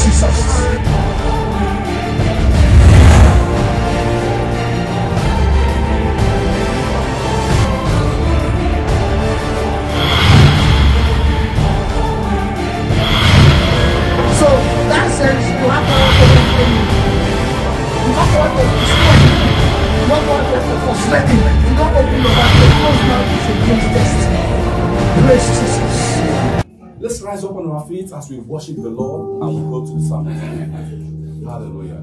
Jesus. So that sense, you have to want to be you don't want to destroy. You don't want to frustrate him. You don't open your mouth. The closed mouth is against destiny. Praise Jesus. Let's rise up on our feet as we worship the Lord and we go to the psalm. Hallelujah.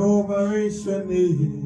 Jehovah is your name.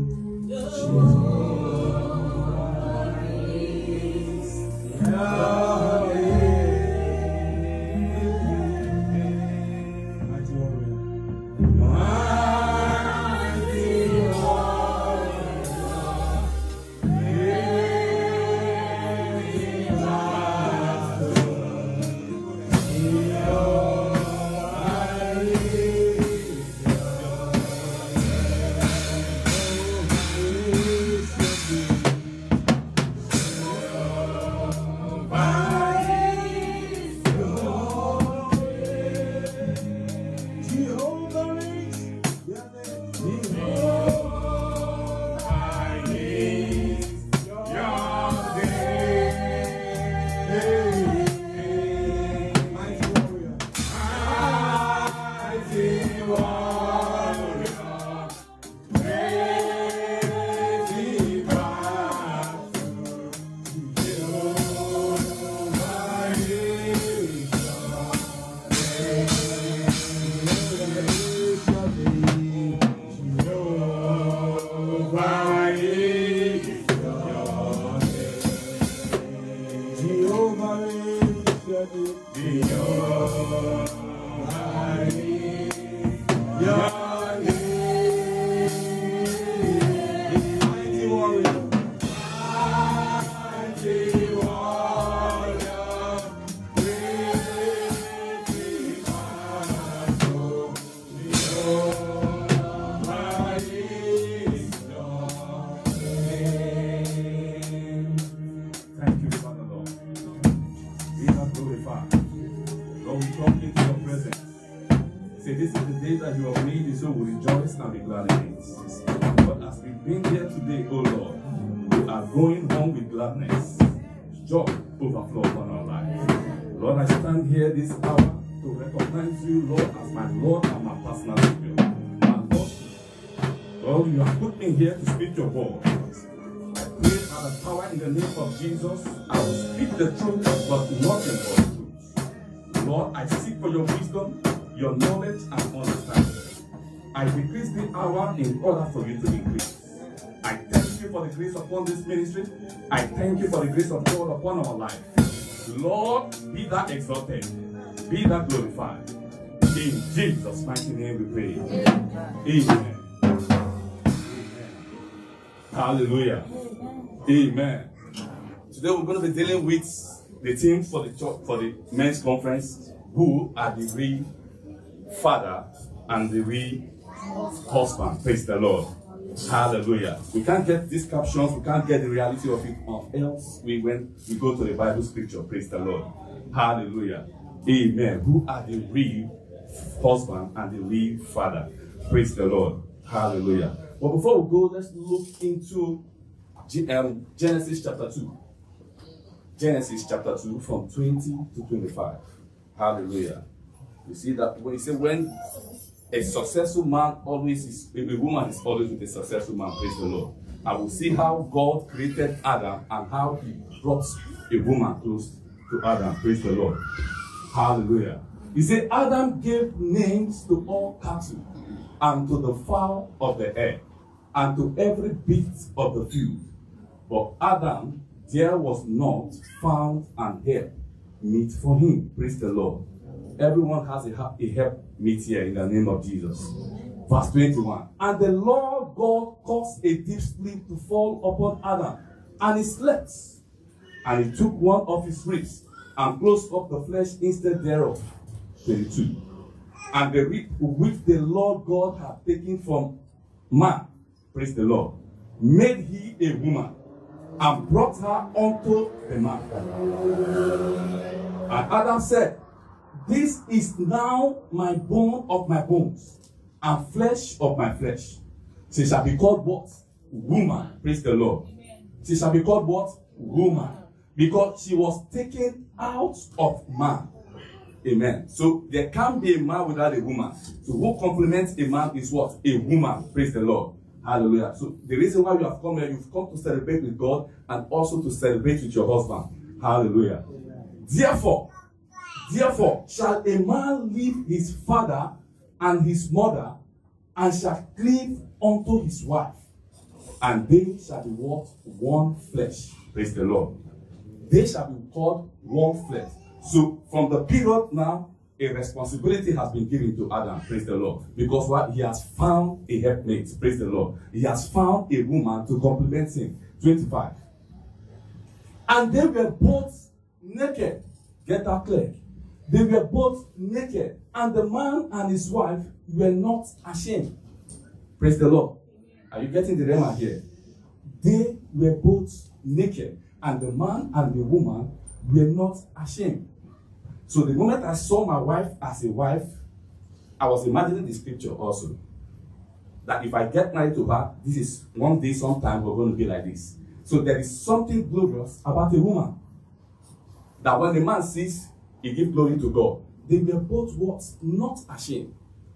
Jesus, I will speak the truth, but nothing but the truth. Lord, I seek for your wisdom, your knowledge, and understanding. I decrease the hour in order for you to increase. I thank you for the grace upon this ministry. I thank you for the grace of God upon our life. Lord, be thou exalted, be thou glorified. In Jesus' mighty name we pray. Amen. Amen. Hallelujah. Amen. Today we're going to be dealing with the theme for the church, for the men's conference, who are the real father and the real husband. Praise the Lord. Hallelujah. We can't get these captions, we can't get the reality of it, or else we go to the Bible scripture. Praise the Lord. Hallelujah. Amen. Who are the real husband and the real father? Praise the Lord. Hallelujah. But before we go, let's look into Genesis chapter 2. Genesis chapter 2 from 20 to 25. Hallelujah. You see that when you say when a successful man always is, a woman is always with a successful man, praise the Lord. I will see how God created Adam and how he brought a woman close to Adam, praise the Lord. Hallelujah. He said Adam gave names to all cattle and to the fowl of the air and to every beast of the field. But Adam, there was not found an help meet for him. Praise the Lord. Everyone has a help meet here in the name of Jesus. Verse 21. And the Lord God caused a deep sleep to fall upon Adam, and he slept. And he took one of his ribs and closed up the flesh instead thereof. 22. And the rib which the Lord God hath taken from man, praise the Lord, made he a woman, and brought her unto the man. And Adam said, this is now my bone of my bones, and flesh of my flesh. She shall be called what? Woman. Praise the Lord. She shall be called what? Woman. Because she was taken out of man. Amen. So there can't be a man without a woman. So who complements a man is what? A woman. Praise the Lord. Hallelujah. So the reason why you have come here, you've come to celebrate with God and also to celebrate with your husband. Hallelujah. Therefore, shall a man leave his father and his mother, and shall cleave unto his wife, and they shall be what? One flesh. Praise the Lord. They shall be called one flesh. So from the period now, a responsibility has been given to Adam. Praise the Lord. Because what? He has found a helpmate. Praise the Lord. He has found a woman to complement him. 25. And they were both naked. Get that clear. They were both naked, and the man and his wife were not ashamed. Praise the Lord. Are you getting the rema here? They were both naked, and the man and the woman were not ashamed. So the moment I saw my wife as a wife, I was imagining the scripture also. That if I get married to her, this is one day, sometime we're going to be like this. So there is something glorious about a woman. That when the man sees, he gives glory to God. They were both what? Not ashamed.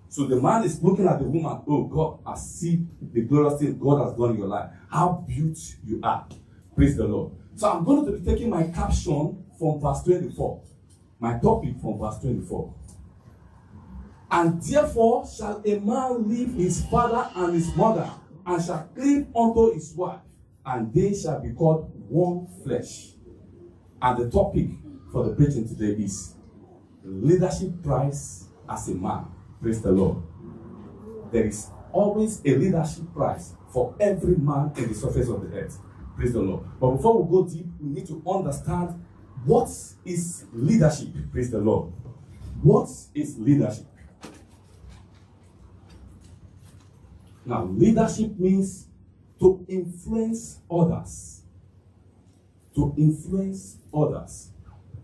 So the man is looking at the woman. Oh God, I see the glorious thing God has done in your life. How beautiful you are. Praise the Lord. So I'm going to be taking my caption from verse 24. My topic from verse 24. And therefore shall a man leave his father and his mother, and shall cleave unto his wife, and they shall be called one flesh. And the topic for the preaching today is leadership prize as a man. Praise the Lord. There is always a leadership prize for every man in the surface of the earth. Praise the Lord. But before we go deep, we need to understand what is leadership. Praise the Lord. What is leadership? Now, leadership means to influence others. To influence others.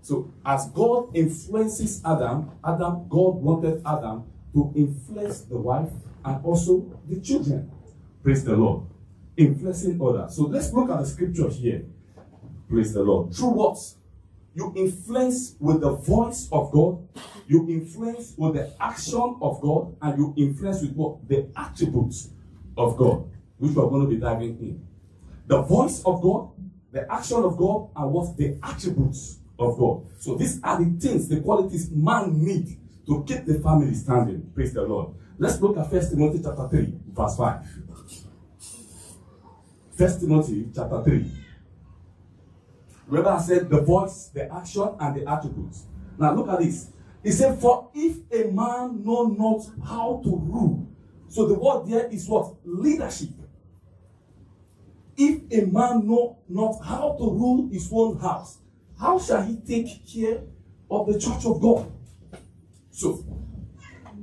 So, as God influences Adam, God wanted Adam to influence the wife and also the children. Praise the Lord. Influencing others. So, let's look at the scripture here. Praise the Lord. Through what? You influence with the voice of God. You influence with the action of God. And you influence with what? The attributes of God, which we are going to be diving in. The voice of God, the action of God, and what? The attributes of God. So these are the things, the qualities man needs to keep the family standing. Praise the Lord. Let's look at 1 Timothy chapter 3, verse 5. 1 Timothy chapter 3. Remember I said the voice, the action, and the attributes. Now look at this. He said, for if a man know not how to rule. So the word there is what? Leadership. If a man know not how to rule his own house, how shall he take care of the church of God? So,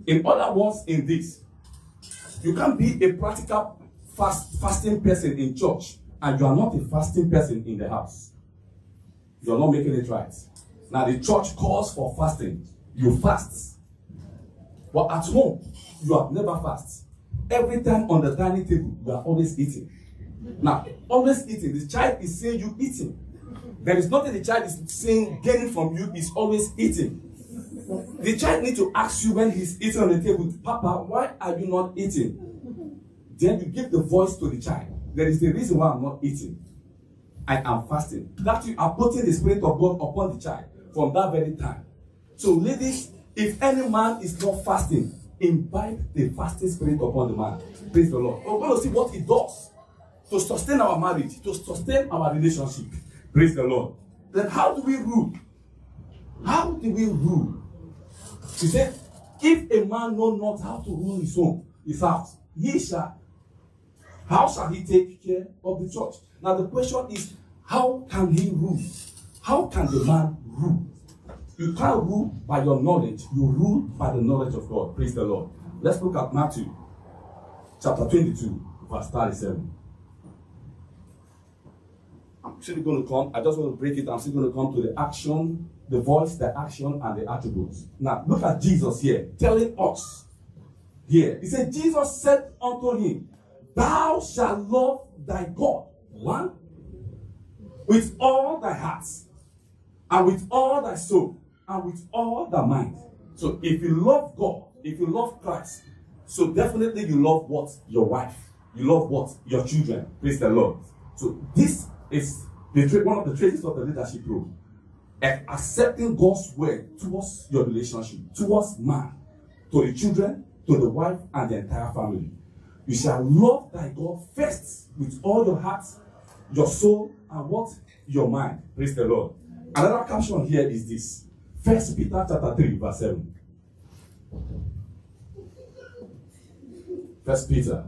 in other words, in this, you can't be a practical fasting person in church and you are not a fasting person in the house. You are not making it right. Now, the church calls for fasting. You fast. But at home, you have never fast. Every time on the dining table, you are always eating. Now, always eating. The child is saying you eating. There is nothing the child is saying getting from you, is always eating. The child needs to ask you when he's eating on the table, Papa, why are you not eating? Then you give the voice to the child. There is the reason why I'm not eating. I am fasting. That you are putting the Spirit of God upon the child from that very time. So ladies, if any man is not fasting, imbibe the fasting spirit upon the man. Praise the Lord. We're going to see what he does to sustain our marriage, to sustain our relationship. Praise the Lord. Then how do we rule? How do we rule? He said, if a man know not how to rule his house, how shall he take care of the church? Now the question is, how can he rule? How can the man rule? You can't rule by your knowledge. You rule by the knowledge of God. Praise the Lord. Let's look at Matthew chapter 22, verse 37. I'm still going to come. I just want to break it. I'm still going to come to the action, the voice, the action, and the attributes. Now, look at Jesus here, telling us here. He said, Jesus said unto him, thou shalt love thy God, one, with all thy heart, and with all thy soul, and with all thy mind. So if you love God, if you love Christ, so definitely you love what? Your wife. You love what? Your children. Praise the Lord. So this is one of the traits of the leadership role. Accepting God's word towards your relationship, towards man, to the children, to the wife, and the entire family. You shall love thy God first with all your heart, your soul, and what? Your mind. Praise the Lord. Another caption here is this. 1 Peter chapter 3, verse 7. 1 Peter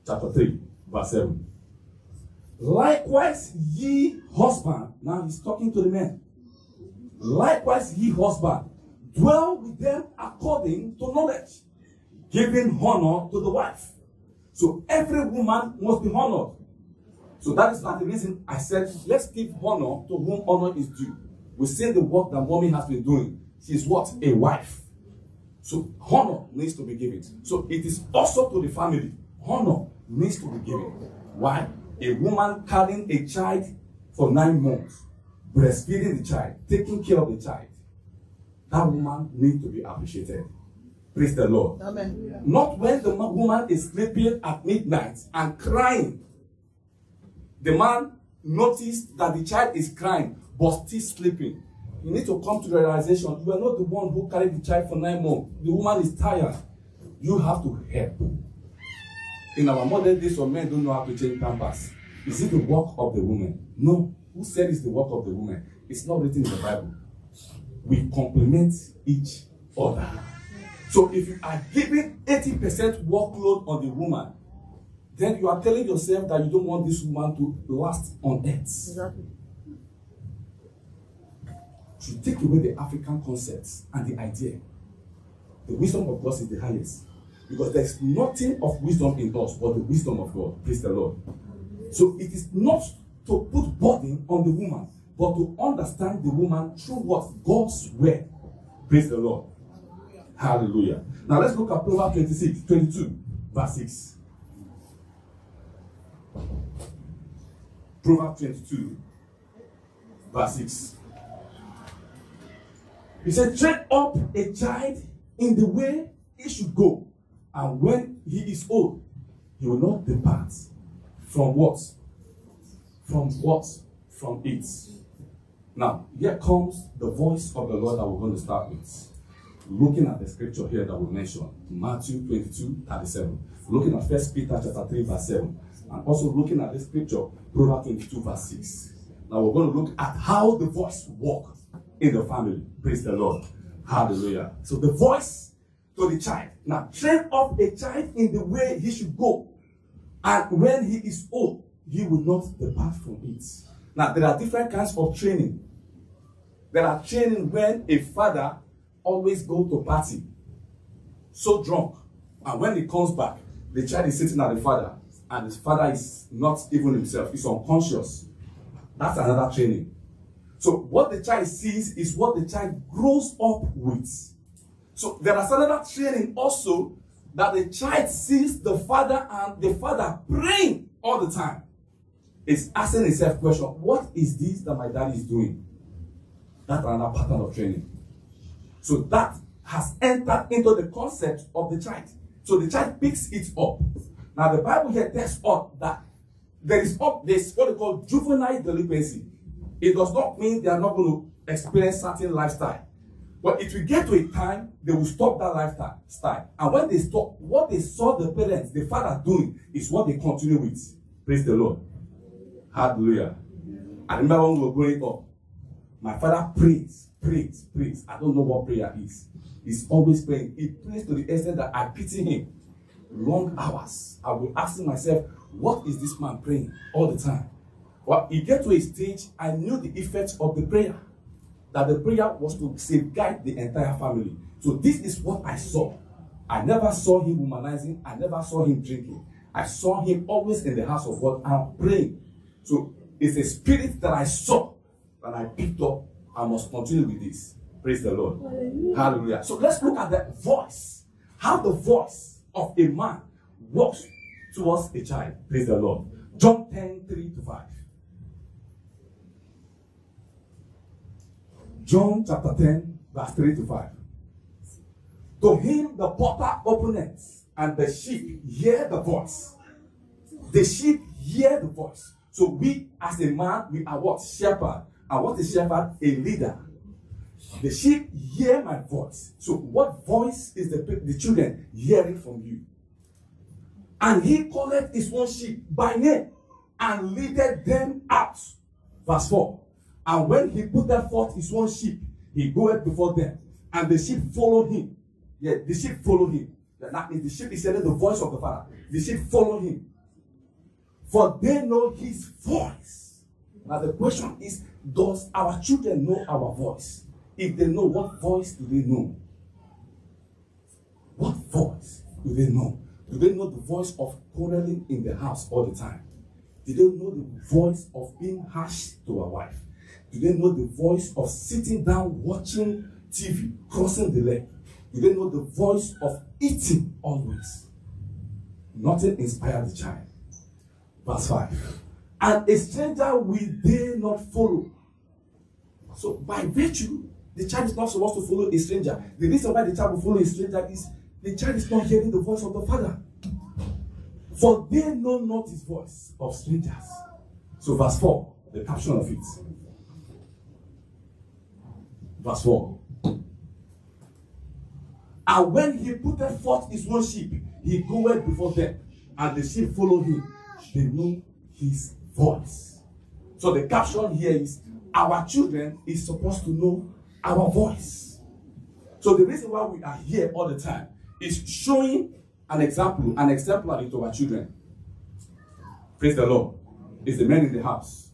chapter 3, verse 7. Likewise, ye husband, now he's talking to the men. Likewise, ye husband, dwell with them according to knowledge, giving honor to the wife. So every woman must be honored. So that is not the reason I said, let's give honor to whom honor is due. We see the work that mommy has been doing. She's what? A wife. So honor needs to be given. So it is also to the family. Honor needs to be given. Why? A woman carrying a child for 9 months, breastfeeding the child, taking care of the child, that woman needs to be appreciated. Praise the Lord. Amen. Not when the woman is sleeping at midnight and crying. The man noticed that the child is crying but still sleeping. You need to come to the realization you are not the one who carried the child for 9 months. The woman is tired. You have to help. In our modern days, some men don't know how to change pampers. Is it the work of the woman? No. Who said it's the work of the woman? It's not written in the Bible. We complement each other. So if you are giving 80% workload on the woman, then you are telling yourself that you don't want this woman to last on earth. Exactly. To take away the African concepts and the idea, the wisdom of God is the highest. Because there is nothing of wisdom in us but the wisdom of God. Praise the Lord. So it is not to put burden on the woman, but to understand the woman through what? God's word. Praise the Lord. Hallelujah. Now let's look at Proverbs 22, verse 6. Proverbs 22, verse 6. He said, train up a child in the way he should go, and when he is old, he will not depart from what? From what? From it. Now, here comes the voice of the Lord that we're going to start with. Looking at the scripture here that we mentioned, Matthew 22, 37. Looking at 1 Peter chapter 3, verse 7. And also looking at the scripture, Proverbs 22, verse 6. Now we're going to look at how the voice works in the family. Praise the Lord. Hallelujah. So the voice to the child. Now train up a child in the way he should go. And when he is old, he will not depart from it. Now there are different kinds of training. There are training when a father always go to party, so drunk, and when he comes back, the child is sitting at the father, and his father is not even himself, he's unconscious. That's another training. So what the child sees is what the child grows up with. So there is another training also that the child sees the father and the father praying all the time. It's asking himself question, what is this that my daddy is doing? That's another pattern of training. So that has entered into the concept of the child. So the child picks it up. Now the Bible here tells us that there is what they call juvenile delinquency. It does not mean they are not going to experience certain lifestyle. But it will get to a time they will stop that lifestyle. And when they stop, what they saw the parents, the father doing, is what they continue with. Praise the Lord. Hallelujah. I remember when we were growing up, my father prays. I don't know what prayer is. He's always praying. He prays to the extent that I pity him. Long hours. I will ask myself, what is this man praying all the time? Well, he get to a stage, I knew the effects of the prayer. that the prayer was to safeguard the entire family. So this is what I saw. I never saw him womanizing. I never saw him drinking. I saw him always in the house of God and praying. So it's a spirit that I saw that I picked up. I must continue with this. Praise the Lord. Hallelujah. Hallelujah. So let's look at the voice. How the voice of a man walks towards a child. Praise the Lord. John 10:3-5. John chapter 10, verse 3-5. To him the porter openeth, and the sheep hear the voice. The sheep hear the voice. So we as a man, we are what? Shepherd. And what is shepherd? A leader. The sheep hear my voice. So what voice is the children hearing from you? And he calleth his own sheep by name and leadeth them out. Verse 4. And when he putteth forth his own sheep, he goeth before them, and the sheep follow him. Yeah, the sheep follow him. That means the sheep is hearing the voice of the Father. The sheep follow him. For they know his voice. Now the question is, does our children know our voice? If they know, what voice do they know? What voice do they know? Do they know the voice of quarreling in the house all the time? Do they know the voice of being harsh to a wife? Do they know the voice of sitting down watching TV, crossing the leg? Do they know the voice of eating always? Nothing inspired the child. Verse 5. And a stranger will they not follow. So by virtue, the child is not supposed to follow a stranger. The reason why the child will follow a stranger is the child is not hearing the voice of the Father. For they know not his voice of strangers. So verse 4, the caption of it. Verse 4. And when he putteth forth his own sheep, he goeth before them, and the sheep follow him. They know his voice. So the caption here is, our children is supposed to know our voice. So the reason why we are here all the time is showing an example, an exemplary to our children. Praise the Lord. It's the men in the house.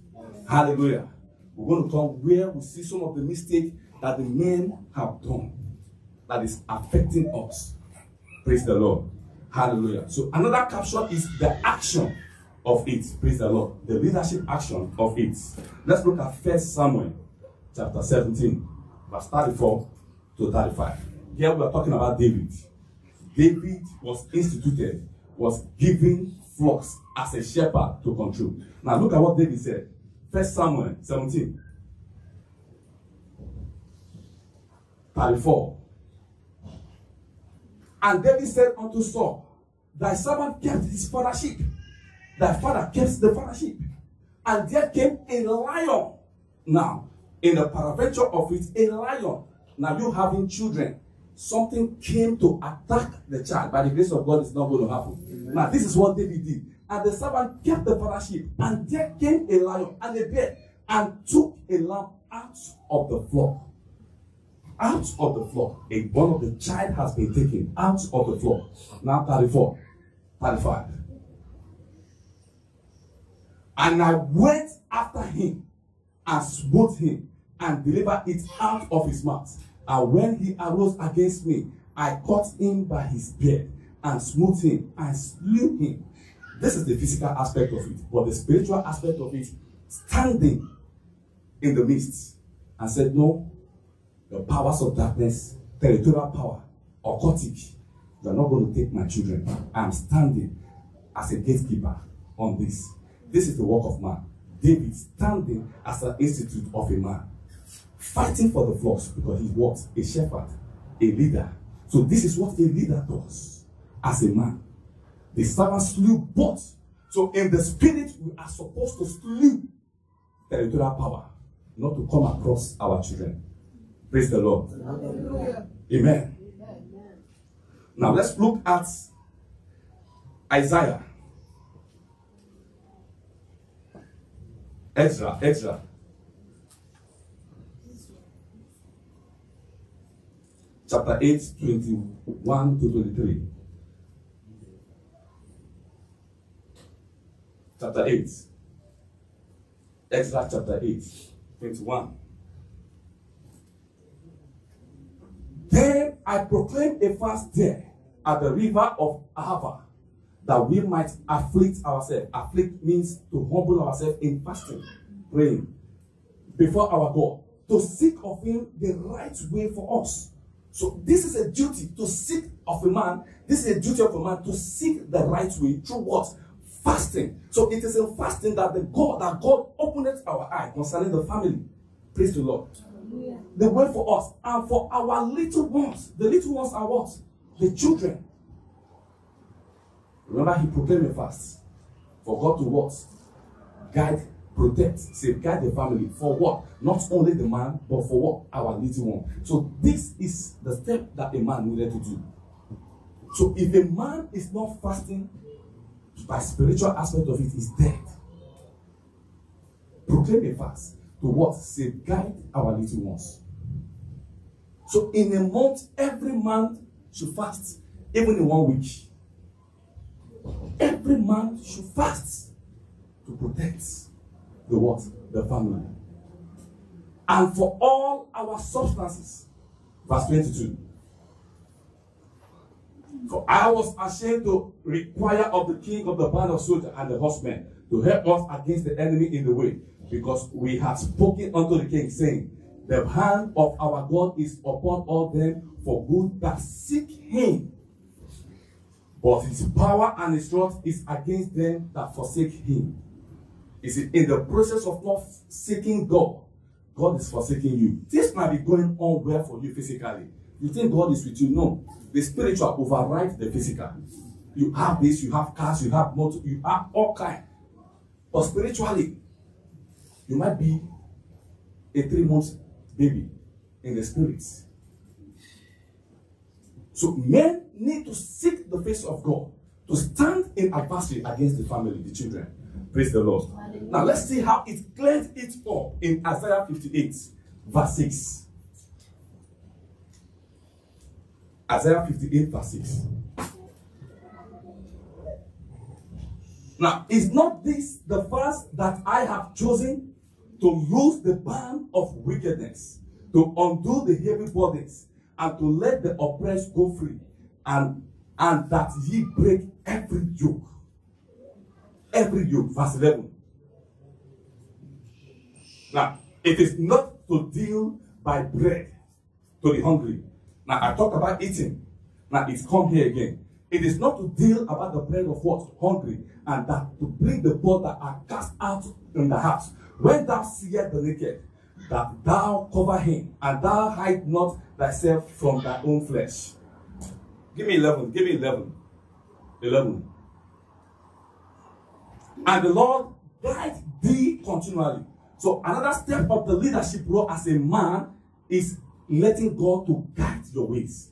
Hallelujah. We're going to come where we see some of the mistakes that the men have done that is affecting us. Praise the Lord. Hallelujah. So another caption is the action of it. Praise the Lord. The leadership action of it. Let's look at 1 Samuel chapter 17, verse 34-35. Here we are talking about David. David was instituted, was given flocks as a shepherd to control. Now look at what David said. 1 Samuel 17, 34. And David said unto Saul, thy servant kept his father's sheep. Thy father kept the father's sheep. And there came a lion. Now, in the peradventure of it, a lion. Now you having children, something came to attack the child. By the grace of God, it's not going to happen. Amen. Now, this is what David did. And the servant kept the father's sheep. And there came a lion and a bear and took a lamb out of the flock. Out of the flock. One of the child has been taken out of the flock. Now 34, 35. And I went after him and smote him and delivered it out of his mouth. And when he arose against me, I caught him by his beard and smote him and slew him. This is the physical aspect of it. But the spiritual aspect of it, standing in the midst and said, no, the powers of darkness, territorial power, occultic, you are not going to take my children. I am standing as a gatekeeper on this. This is the work of man. David standing as an institute of a man, fighting for the flocks because he's what? A shepherd, a leader. So this is what a leader does as a man. The servant slew both. So in the spirit, we are supposed to slew territorial power, not to come across our children. Praise the Lord. Hallelujah. Amen. Amen. Now let's look at Isaiah. Ezra. Chapter 8, 21-23. Chapter 8. Ezra chapter 8, 21 I proclaim a fast there at the river of Ahava, that we might afflict ourselves. Afflict means to humble ourselves in fasting, praying before our God, to seek of him the right way for us. So this is a duty to seek of a man. This is a duty of a man to seek the right way through what? Fasting. So it is in fasting that God opened our eye concerning the family. Praise the Lord. Yeah. The way for us and for our little ones. The little ones are what? The children. Remember, he proclaimed a fast for God to what? Guide, protect, safeguard the family. For what? Not only the man, but for what? Our little one. So this is the step that a man needed to do. So if a man is not fasting, by spiritual aspect of it, is dead. Proclaim a fast to what? Safeguard our little ones. So in a month, every man should fast, even in 1 week. Every man should fast to protect the what? The family. And for all our substances. Verse 22. For I was ashamed to require of the king of the band of soldiers and the horsemen to help us against the enemy in the way, because we had spoken unto the king, saying, the hand of our God is upon all them for good that seek him. But his power and his wrath is against them that forsake him. You see, in the process of not seeking God, God is forsaking you. This might be going on well for you physically. You think God is with you? No. The spiritual overrides the physical. You have this, you have cars, you have motor, you have all kinds. But spiritually, you might be a 3-month baby in the spirits. So men need to seek the face of God to stand in adversary against the family, the children. Praise the Lord. Now let's see how it clears it up in Isaiah 58, verse 6. Isaiah 58, verse 6. Now, is not this the fast that I have chosen to loose the band of wickedness, to undo the heavy burdens, and to let the oppressed go free, and that ye break every yoke? Every yoke. Verse 11. Now, it is not to deal by bread to the hungry. Now, I talked about eating. Now, it's come here again. It is not to deal about the bread of what? Hungry. And that to bring the poor that are cast out in the house. When thou seest the naked, that thou cover him, and thou hide not thyself from thy own flesh. Give me 11. Give me 11. 11. And the Lord guide thee continually. So another step of the leadership role as a man is letting God to guide your ways.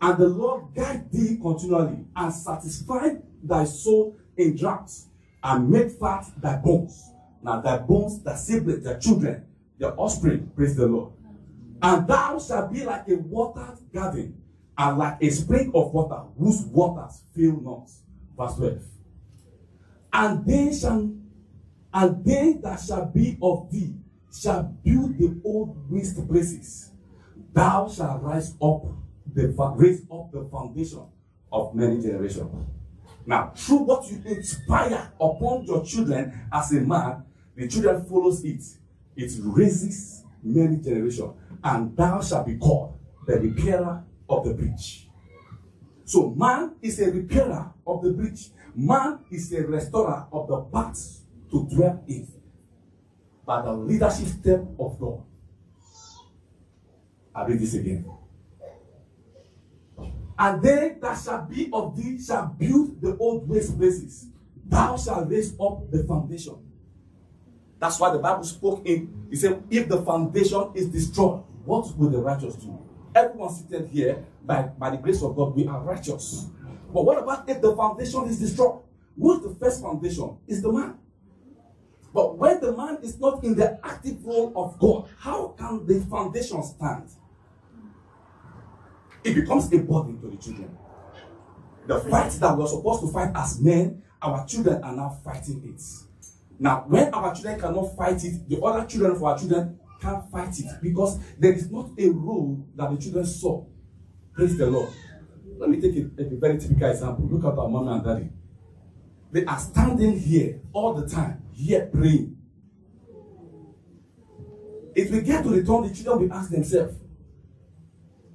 And the Lord guide thee continually, and satisfy thy soul in droughts, and make fat thy bones. Now thy bones, thy siblings, thy children, their offspring, praise the Lord. And thou shalt be like a watered garden, and like a spring of water, whose waters fail not. Verse 12. And they that shall be of thee shall build the old waste places. Thou shalt raise up the foundation of many generations. Now, through what you inspire upon your children as a man, the children follows it. It raises many generations. And thou shalt be called the repairer of the breach. So man is a repairer of the breach. Man is a restorer of the paths to dwell in by the leadership step of God. I'll read this again. And they that shall be of thee shall build the old waste places. Thou shalt raise up the foundation. That's why the Bible spoke in, he said, if the foundation is destroyed, what will the righteous do? Everyone seated here, by the grace of God, we are righteous. But what about if the foundation is destroyed? Who's the first foundation? Is the man. But when the man is not in the active role of God, how can the foundation stand? It becomes a burden to the children. The fight that we're supposed to fight as men, our children are now fighting it. Now, when our children cannot fight it, the other children of our children can't fight it, because there is not a role that the children saw Praise the Lord. Let me take a very typical example. Look at our mom and daddy. They are standing here all the time, here praying. If we get to return, the children will ask themselves,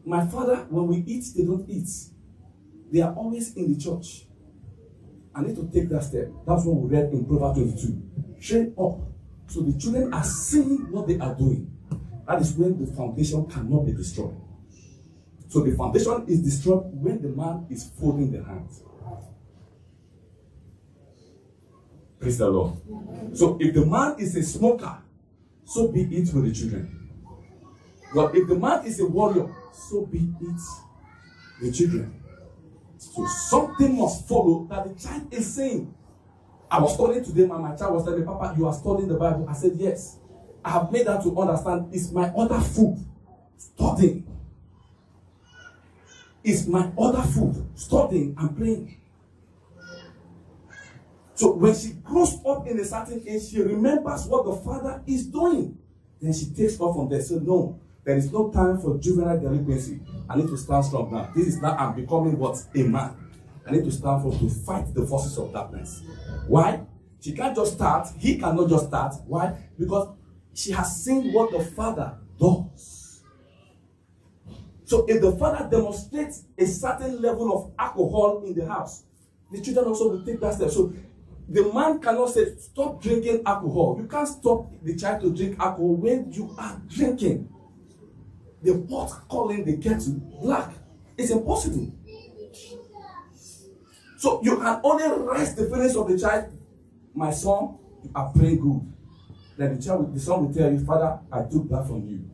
my father, when we eat, they don't eat. They are always in the church. I need to take that step. That's what we read in Proverbs 22. Train up. So the children are seeing what they are doing. That is when the foundation cannot be destroyed. So the foundation is destroyed when the man is folding the hands. Praise the Lord. So if the man is a smoker, so be it with the children. But if the man is a warrior, so be it the children. So something must follow that the child is saying. I was studying today, and my child was telling me, Papa, you are studying the Bible. I said, yes. I have made that to understand. It's my other food. Studying. It's my other food. Studying and praying. So when she grows up in a certain age, she remembers what the father is doing. Then she takes off from there. So no, there is no time for juvenile delinquency. I need to stand strong now. This is now I'm becoming what? A man. I need to stand for to fight the forces of darkness. Why? She can't just start. He cannot just start. Why? Because she has seen what the father does. So if the father demonstrates a certain level of alcohol in the house, the children also will take that step. So the man cannot say, stop drinking alcohol. You can't stop the child to drink alcohol when you are drinking. The pot calling the kettle black. It's impossible. So you can only raise the feelings of the child. My son, you are praying good. Then the son will tell you, Father, I took that from you.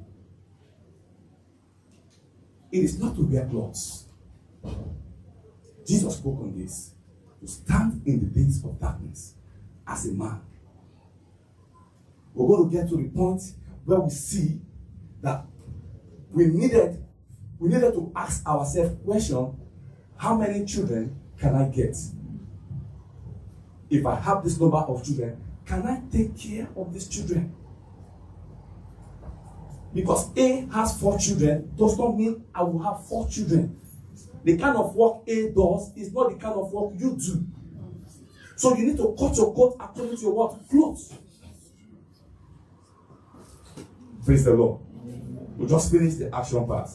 It is not to wear clothes. Jesus spoke on this. To stand in the days of darkness as a man. We're going to get to the point where we see that we needed to ask ourselves question, how many children can I get? If I have this number of children, can I take care of these children? Because A has 4 children does not mean I will have 4 children. The kind of work A does is not the kind of work you do. So you need to cut your coat according to your what? Clothes. Praise the Lord. We'll just finish the action part.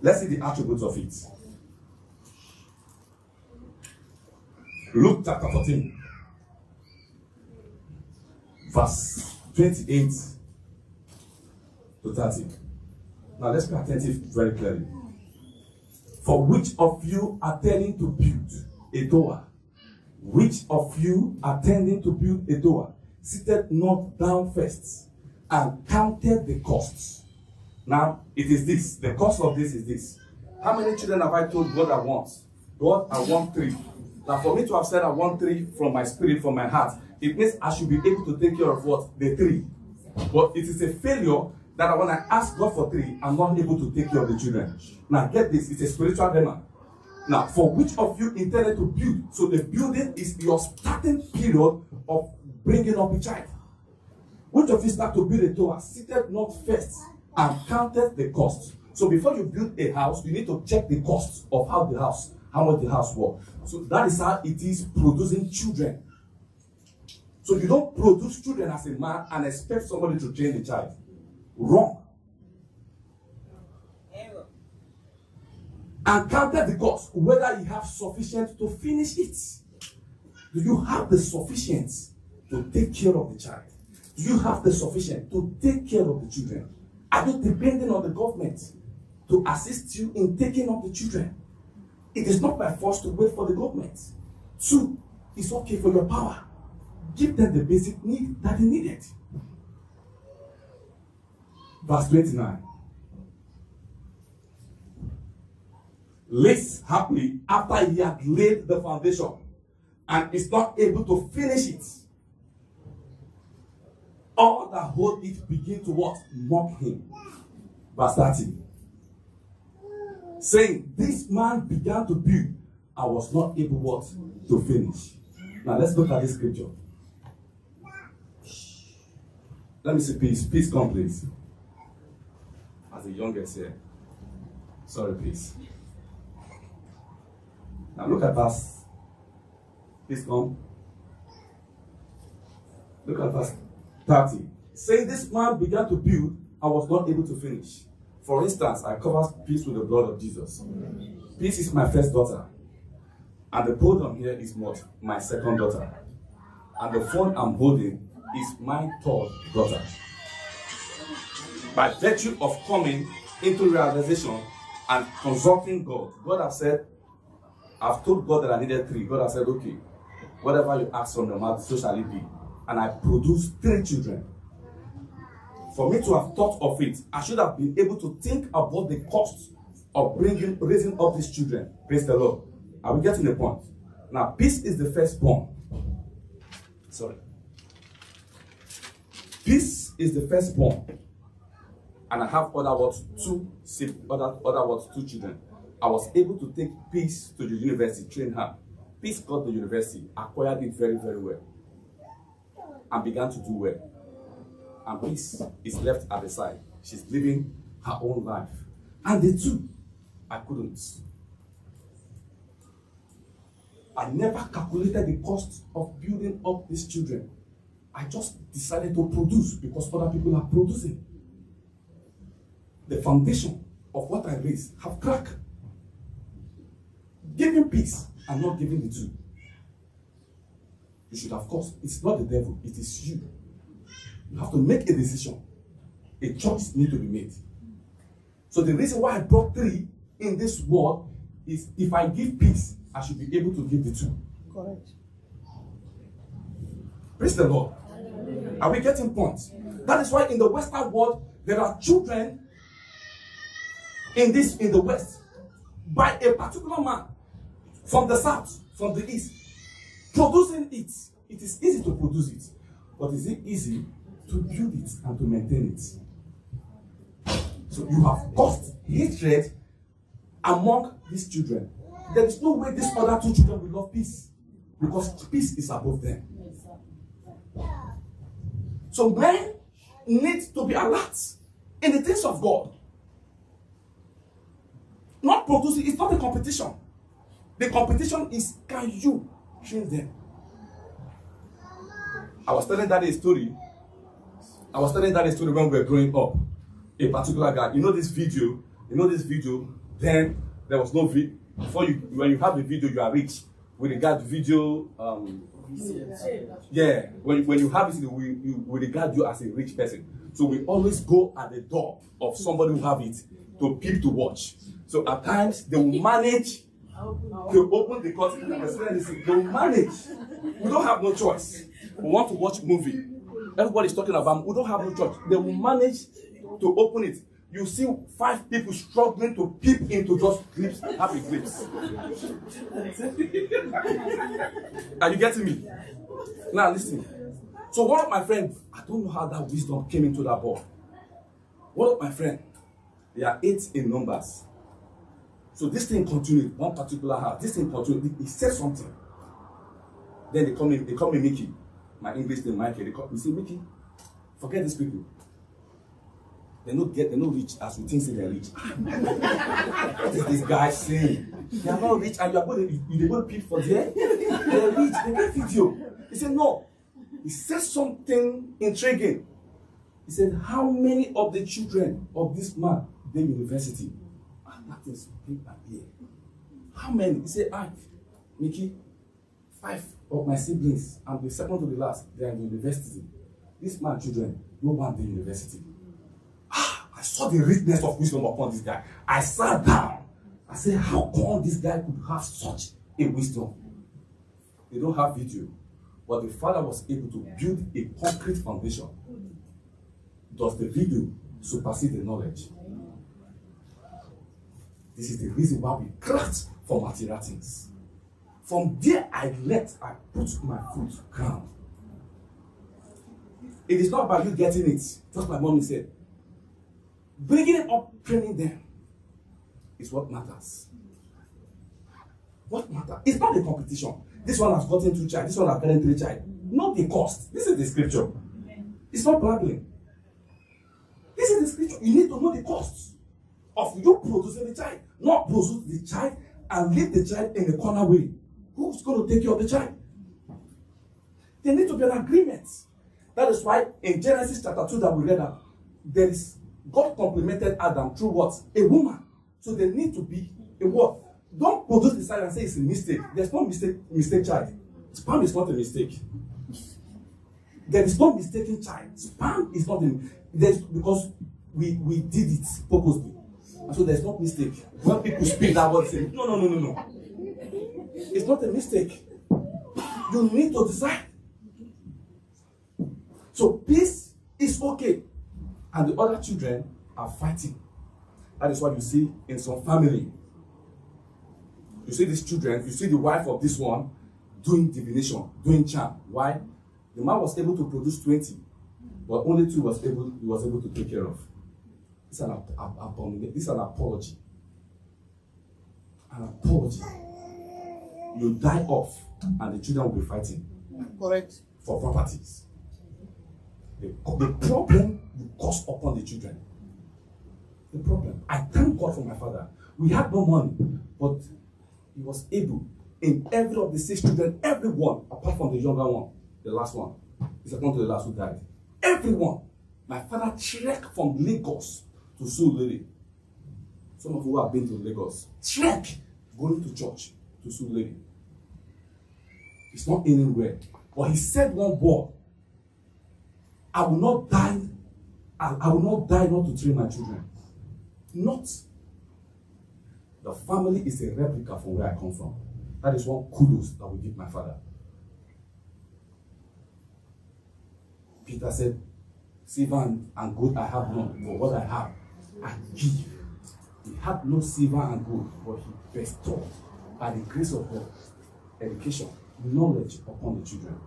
Let's see the attributes of it. Luke chapter 14, verse 28 to 30. Now let's be attentive very clearly. For which of you are tending to build a tower? Which of you are tending to build a tower? Seated not down first and counted the costs. Now it is this. The cost of this is this. How many children have I told God I want? God, I want 3. Now for me to have said I want 3 from my spirit, from my heart, it means I should be able to take care of what? The 3. But it is a failure that when I ask God for 3, I'm not able to take care of the children. Now get this, it's a spiritual dilemma. Now, for which of you intended to build? So the building is your starting period of bringing up a child. Which of you start to build a tower, seated not first and counted the cost? So before you build a house, you need to check the cost of how much the house was. So that is how it is producing children. So you don't produce children as a man and expect somebody to train the child. Wrong. And counted the cost, whether you have sufficient to finish it. Do you have the sufficient to take care of the child? Do you have the sufficient to take care of the children? Are you depending on the government to assist you in taking up the children? It is not by force to wait for the government. 2, it's okay for your power. Give them the basic need that they needed. Verse 29. Lest happily, after he had laid the foundation and is not able to finish it, all that hold it begin to what? Mock him. Verse 30. Saying, this man began to build, I was not able what? To finish. Now let's look at this scripture. Let me see, please come please. As the youngest here. Sorry, please. Now look at verse. Please come. Look at verse 30. Saying this man began to build and was not able to finish. For instance, I covered peace with the blood of Jesus. Peace is my first daughter. And the pronoun here is not my second daughter. And the phone I'm holding is my third daughter. By virtue of coming into realization and consulting God, God has said, I've told God that I needed 3. God has said, okay, whatever you ask from the mouth, so shall it be. And I produced 3 children. For me to have thought of it, I should have been able to think about the cost of raising up these children. Praise the Lord. Are we getting the point? Now, peace is the firstborn. Sorry. Peace is the firstborn. And I have two children. I was able to take Peace to the university, train her. Peace got the university, acquired it very, very well, and began to do well. And Peace is left at the side. She's living her own life. And the two, I couldn't. I never calculated the cost of building up these children. I just decided to produce because other people are producing. The foundation of what I raised have cracked. Giving Peace and not giving the two. You should have course. It's not the devil, it is you. You have to make a decision. A choice needs to be made. So the reason why I brought 3 in this world is if I give Peace, I should be able to give the 2. Correct. Praise the Lord. Are we getting points? That is why in the Western world, there are children in the West by a particular man from the South, from the East, producing it. It is easy to produce it, but is it easy to build it and to maintain it? So you have caused hatred among these children. There is no way these other 2 children will love Peace, because Peace is above them. So men need to be alert in the things of God. Not producing, it's not a competition. The competition is, can you train them? I was telling Daddy a story when we were growing up. A particular guy, you know this video, then there was no video. When you have the video, you are rich. With regard to video, when you have it, we regard you as a rich person. So we always go at the door of somebody who have it to peep to watch. So at times they will manage to open the curtain and they will manage. We don't have no choice. We want to watch movie. Everybody's talking about. We don't have no choice. They will manage to open it. You see 5 people struggling to peep into just clips, happy clips. Are you getting me? Now listen. So one of my friends, I don't know how that wisdom came into that ball. One of my friends, they are 8 in numbers. So this thing continued, one particular house. This thing continued. He said something. Then they call me Mickey. My English name Michael. They say, Mickey, forget these people. They're not rich as we think they're rich. What is this guy saying? They are not rich and you're going to peep for them? They're rich, they get video. He said, no. He said something intriguing. He said, how many of the children of this man they university? And that is big and here. How many? He said, Mickey, 5 of my siblings, and the second to the last, they are in university. This man children, no one in university. I saw the richness of wisdom upon this guy. I sat down. I said, how come this guy could have such a wisdom? They don't have video. But the father was able to build a concrete foundation. Does the video supersede the knowledge? This is the reason why we craft for material things. From there I put my foot ground. It is not about you getting it. Just my mommy said. Bringing it up, training them is what matters. What matters? It's not the competition. This one has gotten 2 child, this one has gotten 3 child. Not the cost. This is the scripture. It's not bragging. This is the scripture. You need to know the costs of you producing the child, not produce the child and leave the child in the corner way. Who's going to take care of the child? There needs to be an agreement. That is why in Genesis chapter 2 that we read out, there is God complemented Adam through what? A woman. So there need to be a what? Don't produce the child and say it's a mistake. There's no mistake child. Sperm is not a mistake. There is no mistaken child. Sperm is not because we did it purposely. And so there's no mistake. When people speak that word, say, no. It's not a mistake. You need to decide. So peace is okay. And the other children are fighting. That is what you see in some family. You see these children, you see the wife of this one doing divination, doing charm. Why? The man was able to produce 20, but only 2 he was able to take care of. It's an apology. An apology. You die off, and the children will be fighting. Correct. For properties. The problem you cause upon the children. The problem. I thank God for my father. We had no money, but he was able, in every of the 6 children, everyone, apart from the younger one, the last one, is according to the last who died. Everyone. My father trekked from Lagos to Surulere. Some of you have been to Lagos. Trek going to church to Surulere. It's not anywhere. But he said one word. I will not die. I will not die not to train my children. Not. The family is a replica from where I come from. That is one kudos that we give my father. Peter said, silver and gold I have none, but what I have, I give. He had no silver and gold, but he bestowed, by the grace of God, education, knowledge upon the children.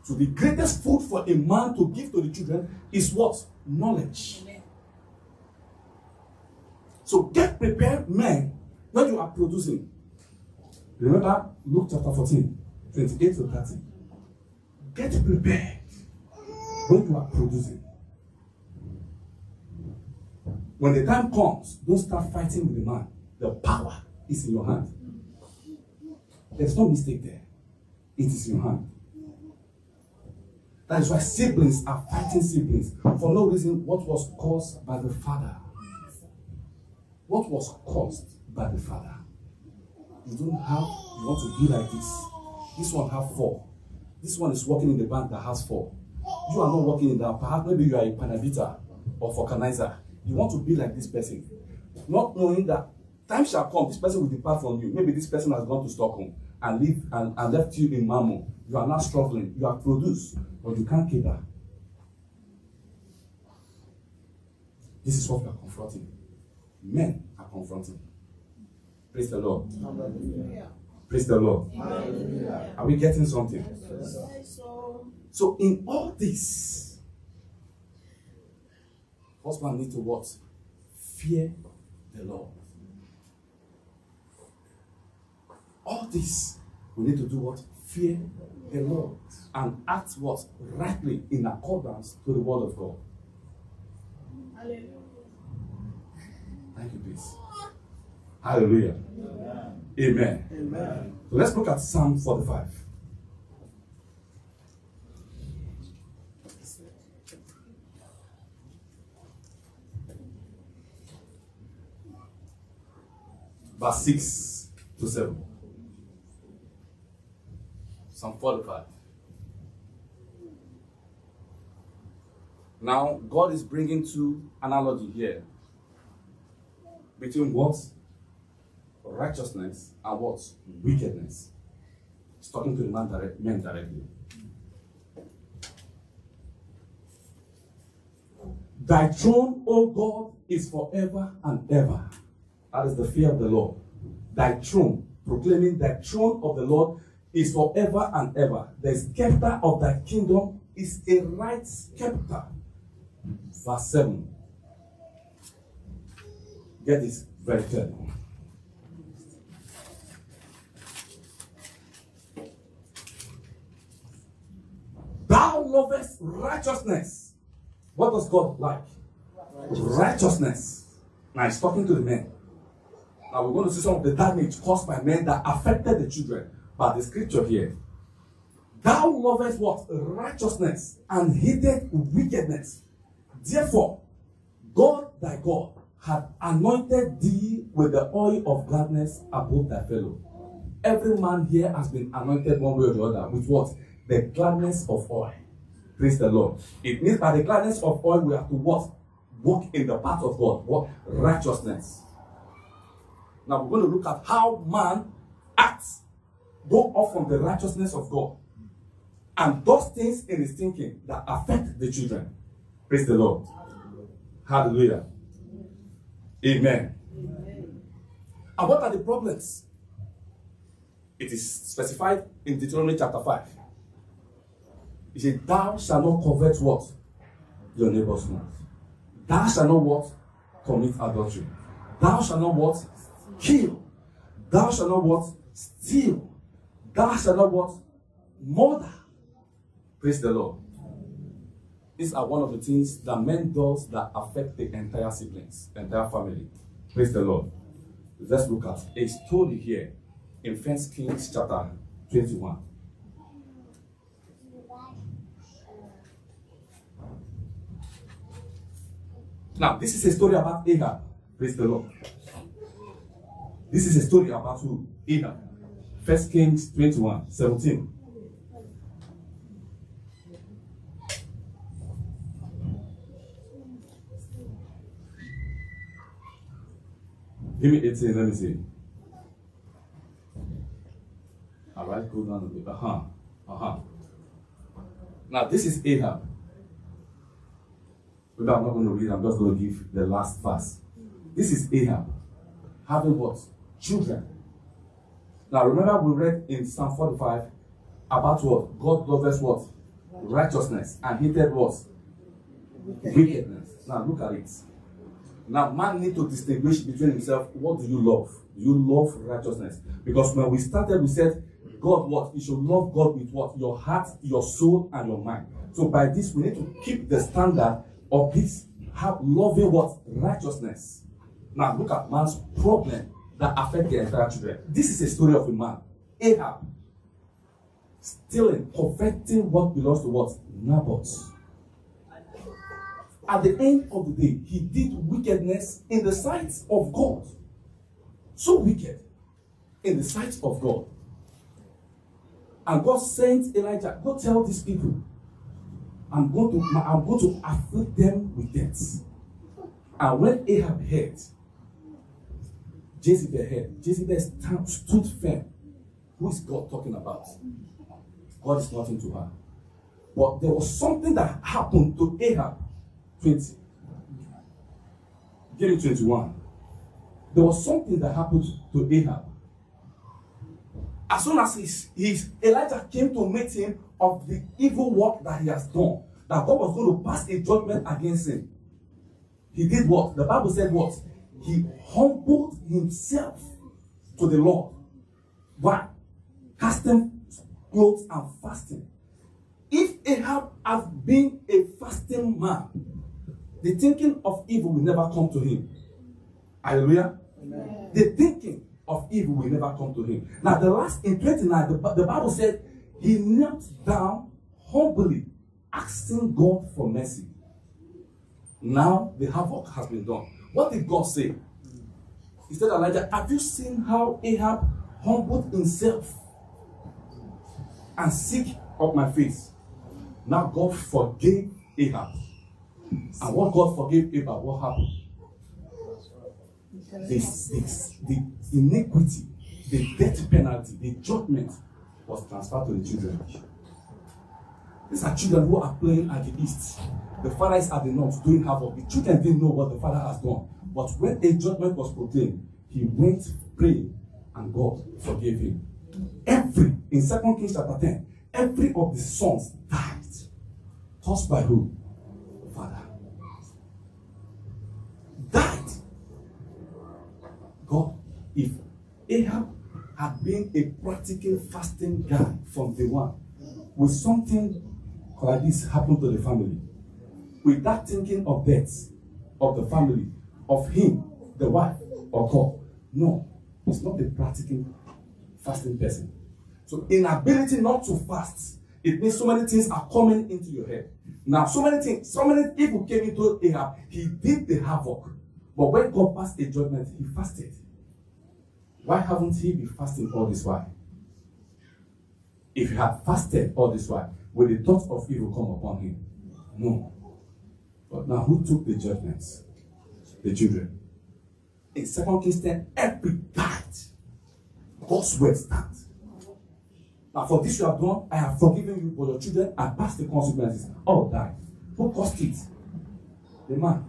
So the greatest food for a man to give to the children is what? Knowledge. So get prepared, men, when you are producing. Remember Luke chapter 14, 28 to 30. Get prepared when you are producing. When the time comes, don't start fighting with the man. The power is in your hand. There's no mistake there. It is in your hand. That is why siblings are fighting siblings for no reason. What was caused by the father? What was caused by the father? You don't have, you want to be like this. This one have 4. This one is working in the bank that has 4. You are not working in that. Perhaps maybe you are a panabita or vulcanizer. You want to be like this person. Not knowing that time shall come, this person will depart from you. Maybe this person has gone to Stockholm and left you in Mamo. You are not struggling. You are produced, but you can't cater. This is what we are confronting. Men are confronting. Praise the Lord. Hallelujah. Praise the Lord. Hallelujah. Are we getting something? Yes. So in all this, husband need to what? Fear the Lord. All this, we need to do what? Fear the Lord. And act what? Rightly in accordance to the word of God. Hallelujah. Thank you, please. Hallelujah. Amen. Amen. So let's look at Psalm 45. Verse 6 to 7. Psalm 45. Now, God is bringing two analogy here between what? Righteousness and what? Wickedness. He's talking to the men directly. Thy throne, O God, is forever and ever. That is the fear of the Lord. Thy throne, proclaiming the throne of the Lord is forever and ever. The scepter of thy kingdom is a right scepter. Verse 7. Get this very clearly. Thou lovest righteousness. What does God like? Righteousness. Now he's talking to the men. Now we're going to see some of the damage caused by men that affected the children. But the scripture here. Thou lovest what? Righteousness and hated wickedness. Therefore, God thy God had anointed thee with the oil of gladness above thy fellow. Every man here has been anointed one way or the other with what? The gladness of oil. Praise the Lord. It means by the gladness of oil we have to what? Walk in the path of God. What? Righteousness. Now we're going to look at how man acts, go off from the righteousness of God, and does things in his thinking that affect the children. Praise the Lord. Hallelujah. Amen. And what are the problems? It is specified in Deuteronomy chapter 5. It says, thou shalt not covet what? Your neighbor's wife. Thou shalt not what? Commit adultery. Thou shalt not what? Kill. Thou shalt not what? Steal. Thou shalt not what? Murder. Praise the Lord. These are one of the things that men does that affect the entire siblings, the entire family. Praise the Lord. Let's look at a story here in 1 Kings chapter 21. Now, this is a story about Ahab. Praise the Lord. This is a story about who? Ahab. 1 Kings 21, 17. Give me 18, let me see. Alright, go down a bit. Now, this is Ahab. But I'm not going to read, I'm just going to give the last verse. This is Ahab having what? Children. Now, remember we read in Psalm 45 about what? God loves what? Righteousness and hated what? Wickedness. Now, look at it. Now, man needs to distinguish between himself. What do you love? Do you love righteousness? Because when we started, we said, God what? You should love God with what? Your heart, your soul, and your mind. So by this, we need to keep the standard of this, loving what? Righteousness. Now, look at man's problem that affect the entire children. This is a story of a man, Ahab, stealing, coveting what belongs to what? Naboth. At the end of the day, he did wickedness in the sight of God. So wicked in the sight of God. And God sent Elijah, go tell these people, I'm going to afflict them with death. And when Ahab heard, Jezebel heard, Jezebel stood firm. Who is God talking about? God is nothing to her. But there was something that happened to Ahab. 20. Give me 21. There was something that happened to Ahab. As soon as Elijah came to meet him of the evil work that he has done, that God was going to pass a judgment against him, he did what? The Bible said what? He humbled himself to the Lord. Why? Casting clothes and fasting. If Ahab had been a fasting man, the thinking of evil will never come to him. Hallelujah. Amen. The thinking of evil will never come to him. Now, the last in 29, the Bible said he knelt down humbly, asking God for mercy. Now, the havoc has been done. What did God say? He said, Elijah, have you seen how Ahab humbled himself and seek of my face? Now, God forgave Ahab. And what God forgave Ahab, what happened? The iniquity, the death penalty, the judgment was transferred to the children. These are children who are playing at the east. The father is at the north doing havoc. The children didn't know what the father has done. But when a judgment was proclaimed, he went praying and God forgave him. In 2 Kings chapter 10, every of the sons died. Caused by who? Father. Died. God, if Ahab had been a practical fasting guy from day one, with something like this happen to the family, with that thinking of death of the family, of him the wife or call. No, it's not a practical fasting person. So inability not to fast, it means so many things are coming into your head. Now, so many people came into Ahab. He did the havoc. But when God passed a judgment, he fasted. Why haven't he been fasting all this while? If he had fasted all this while, would the thought of evil come upon him? No. But now who took the judgments? The children. In 2 Kings 10, every died. God's word stands. Now for this you have done, I have forgiven you, but your children are past the consequences. All died. Who caused it? The man.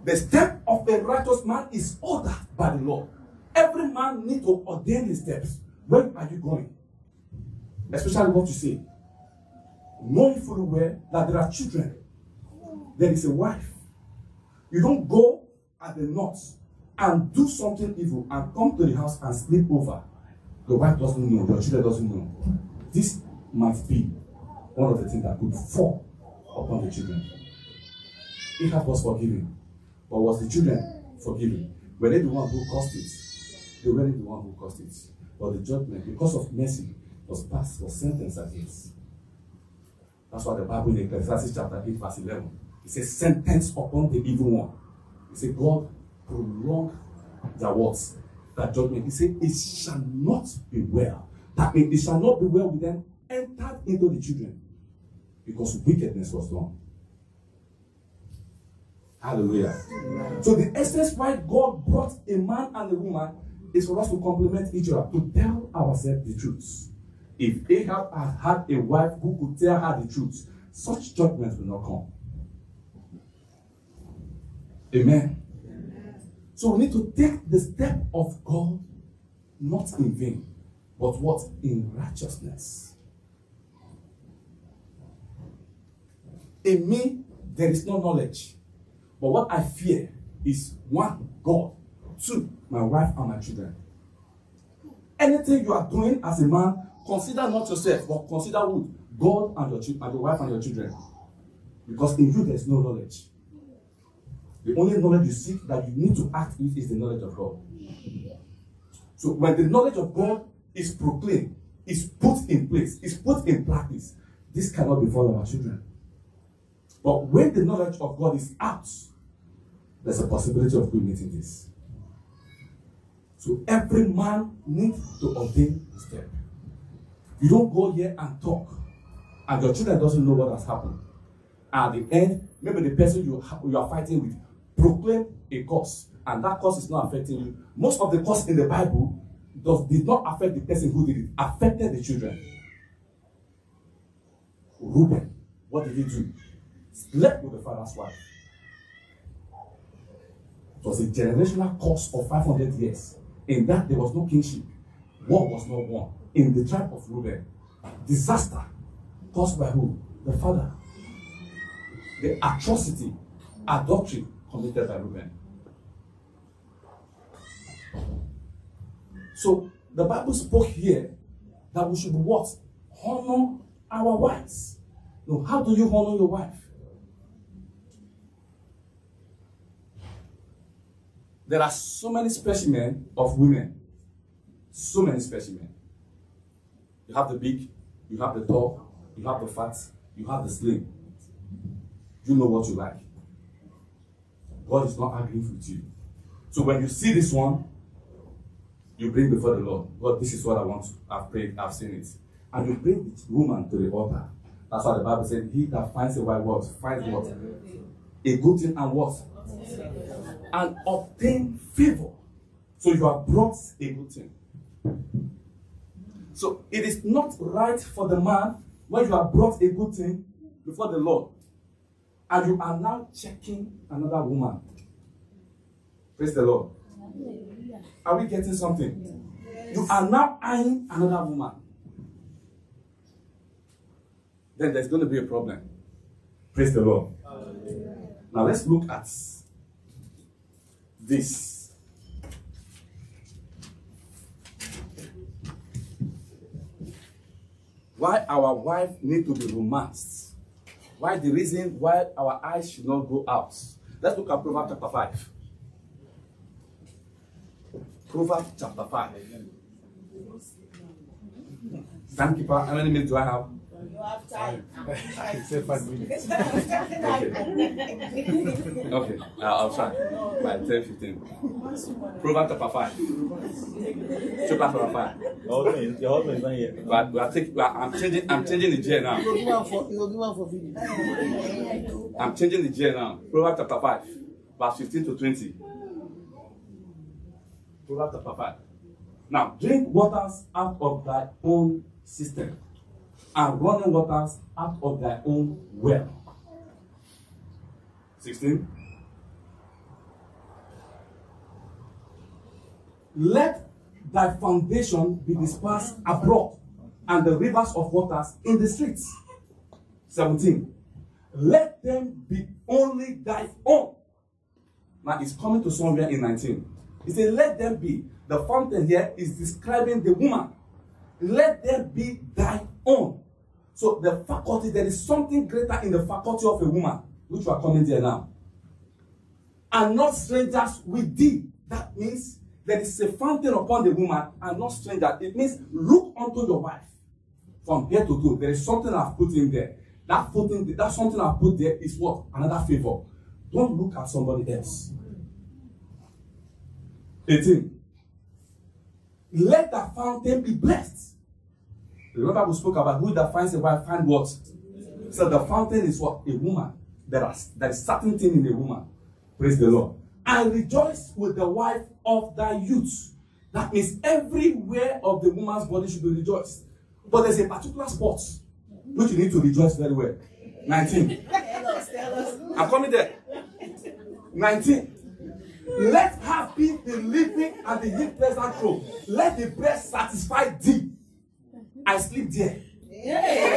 The step of a righteous man is ordered by the Lord. Every man needs to ordain his steps. Where are you going? Especially what you say. Knowing fully well that there are children. There is a wife. You don't go at the north and do something evil and come to the house and sleep over. The wife doesn't know, your children doesn't know. This might be one of the things that could fall upon the children. Ahab was forgiven, but was the children forgiven? Were they the one who caused it? They weren't the one who caused it. But the judgment, because of mercy, was passed, was sentenced against. That's why the Bible in Ecclesiastes chapter 8, verse 11, it says, sentence upon the evil one. It says, God prolong their words, that judgment. He said, it shall not be well. That means it shall not be well with them entered into the children, because wickedness was done. Hallelujah. Amen. So the essence why God brought a man and a woman is for us to complement each other, to tell ourselves the truth. If Ahab had had a wife who could tell her the truth, such judgments will not come. Amen. So we need to take the step of God, not in vain, but what? In righteousness. In me, there is no knowledge. But what I fear is, one, God. Two, my wife and my children. Anything you are doing as a man, consider not yourself, but consider who? God and your wife and your children. Because in you there is no knowledge. The only knowledge you seek that you need to act with is the knowledge of God. So when the knowledge of God is proclaimed, is put in place, is put in practice, this cannot befall our children. But when the knowledge of God is out, there's a possibility of meeting this. So every man needs to ordain a step. You don't go here and talk, and your children doesn't know what has happened. At the end, maybe the person you are fighting with proclaim a curse, and that curse is not affecting you. Most of the curse in the Bible did not affect the person who did it, affected the children. Reuben, what did he do? Slept with the father's wife. It was a generational curse of 500 years. In that there was no kingship. War was not won. In the tribe of Reuben, disaster caused by who? The father. The atrocity, adultery committed by Reuben. So the Bible spoke here that we should what? Honor our wives. Now, how do you honor your wife? There are so many specimens of women. So many specimens. You have the big, you have the tall, you have the fat, you have the slim. You know what you like. God is not arguing with you. So when you see this one, you bring before the Lord. God, this is what I want. I've prayed, I've seen it. And you bring the woman to the altar. That's why the Bible said, he that finds a wife what? Finds what? A good thing and what? And obtain favor. So you have brought a good thing. So it is not right for the man when you have brought a good thing before the Lord and you are now checking another woman. Praise the Lord. Are we getting something? Yes. You are now eyeing another woman. Then there's going to be a problem. Praise the Lord. Now let's look at this. Why our wife need to be romanced. Why the reason why our eyes should not go out. Let's look at Proverbs chapter 5. Proverbs chapter 5. Timekeeper, how many minutes do I have? You have time. Say 5 minutes. Okay, I'll try. By 10:15. Proverbs chapter 5. Chapter 5. Okay, your husband is not here. But I'm changing the chair now. You go give one for video. I'm changing the chair now. Proverbs chapter 5, verse 15 to 20. Proverbs chapter 5. Now, drink waters out of thy own cistern, and running waters out of thy own well. 16. Let thy foundation be dispersed abroad, and the rivers of waters in the streets. 17. Let them be only thy own. Now it's coming to somewhere in 19. It says, let them be. The fountain here is describing the woman. Let them be thy own. So the faculty, there is something greater in the faculty of a woman, which we are coming there now. And not strangers with thee. That means there is a fountain upon the woman and not stranger. It means look unto your wife from head to toe. There is something I've put in there. That something I've put there is what? Another favor. Don't look at somebody else. 18. Let the fountain be blessed. Remember we spoke about who that finds a wife find what? So the fountain is what? A woman. There is certain thing in a woman. Praise the Lord. And rejoice with the wife of thy youth. That means everywhere of the woman's body should be rejoiced. But there's a particular spot which you need to rejoice very well. 19. Tell us. I'm coming there. 19. Let her be the living and the yield pleasant robe. Let the breast satisfy thee. I sleep there. Hey.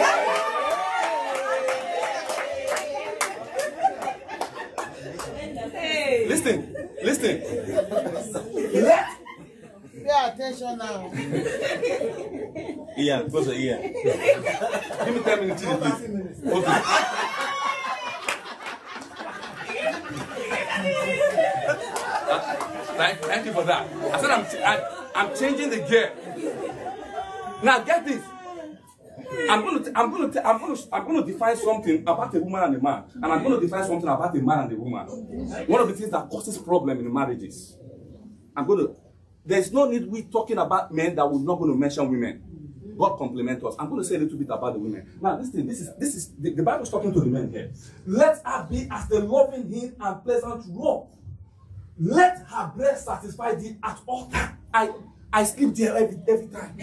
Listen. Pay attention now. Ian, close your ear. Give me 10 minutes, please. Okay. Thank you for that. I said I'm changing the gear. Now get this. I'm going to define something about a woman and a man, and I'm going to define something about a man and a woman. One of the things that causes problem in marriages. There's no need we talking about men that we're not going to mention women. God compliment us. I'm going to say a little bit about the women. Now, this is the Bible is talking to the men here. Let her be as the loving him and pleasant robe. Let her breast satisfy thee at all times. I sleep there every time.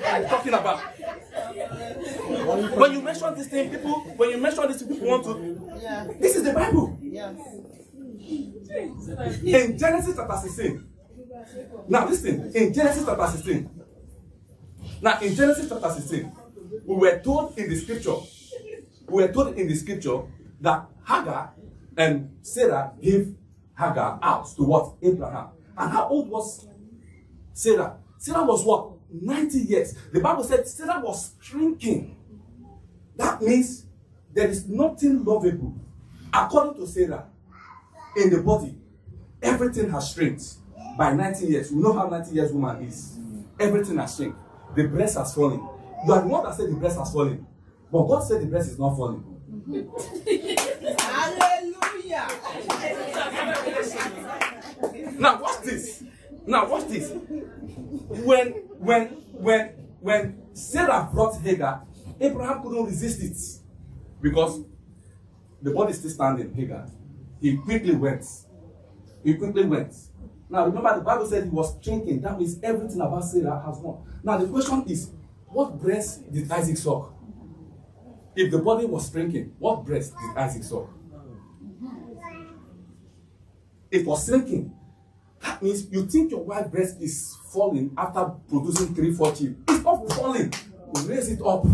I'm talking about. When you mention this thing, people want to. Yeah. This is the Bible. Yes. In Genesis chapter 16. Now listen, in Genesis chapter 16. Now in Genesis chapter 16, we were told in the scripture that Hagar and Sarah gave Hagar out to what? Abraham. And how old was Sarah? Sarah was what? 90 years. The Bible said Sarah was shrinking. That means there is nothing lovable. According to Sarah, in the body, everything has shrunk. By 90 years, you know how 90 years woman is. Everything has shrunk. The breast has fallen. You are the one that said the breast has fallen. But God said the breast is not falling. Hallelujah. Now watch this. When Sarah brought Hagar, Abraham couldn't resist it. Because the body is still standing, Hagar. He quickly went. Now remember the Bible said he was drinking. That means everything about Sarah has gone. Now the question is, what breast did Isaac suck? If the body was shrinking, what breast did Isaac suck? It was shrinking. That means you think your wife's breast is falling after producing 3-4 children. It's not falling. Raise it up.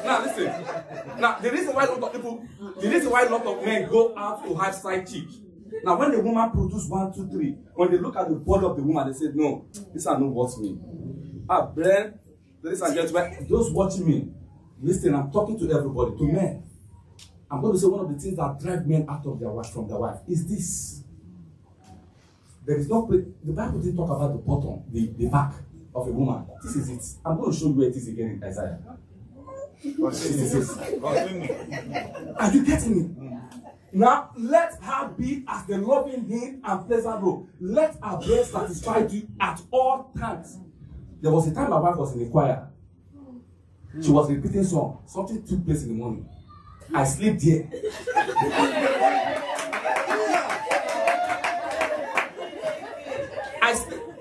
Now, listen. Now, the reason why a lot of men go out to have side chick. Now, when the woman produces 1, 2, 3, when they look at the body of the woman, they say, no, this are not what's me. Brethren, ladies and gentlemen, those watching me, listen, I'm talking to everybody, to men. I'm going to say one of the things that drive men out of their wife, from their wife, is this. There is no, the Bible didn't talk about the bottom, the back of a woman. This is it. I'm going to show you where it is again in Isaiah. Are you getting me? Now, let her be as the loving hind and pleasant robe. Let her breast satisfy you at all times. There was a time my wife was in the choir. She was repeating song. Something took place in the morning. I sleep there.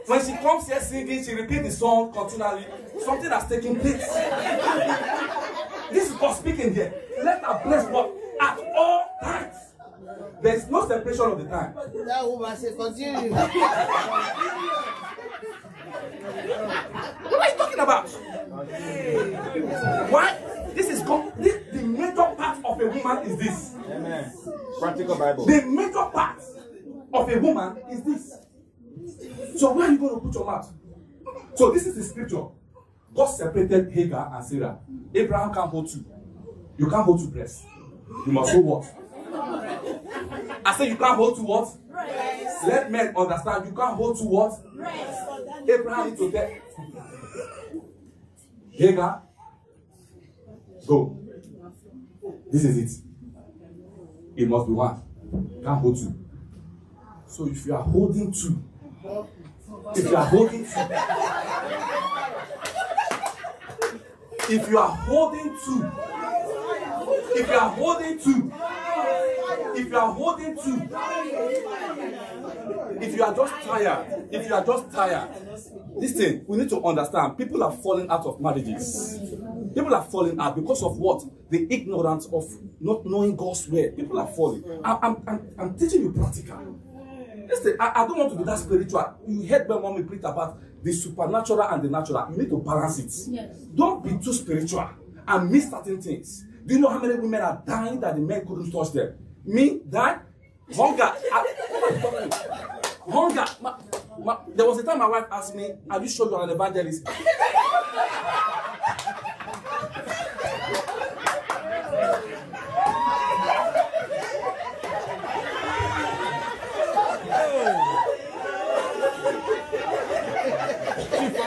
When she comes here singing, she repeats the song continually. Something has taken place. This is God speaking here. Let her bless God at all times. There is no separation of the time. That woman said, continue. What are you talking about? Why? This is God. The major part of a woman is this. Amen. Practical Bible. The major part of a woman is this. So where are you going to put your mouth? So this is the scripture. God separated Hagar and Sarah. Abraham can't hold two. You can't hold two breasts. You must hold what? I said you can't hold two what? Breast. Let men understand. You can't hold two what? Breast. Abraham needs to tell Hagar, go. This is it. It must be one. You can't hold two. So if you are holding two, if you are holding two, if you are holding two, if you are holding two, if you are holding two, if you are just tired, listen, we need to understand, people are falling out of marriages. People are falling out because of what? The ignorance of not knowing God's word. People are falling. I'm teaching you practical. Listen, I don't want to be that spiritual. You heard my mom preach about the supernatural and the natural. You need to balance it. Yes. Don't be too spiritual and miss certain things. Do you know how many women are dying that the men couldn't touch them? Me, die, hunger. Hunger. There was a time my wife asked me, "Are you sure you're an evangelist?"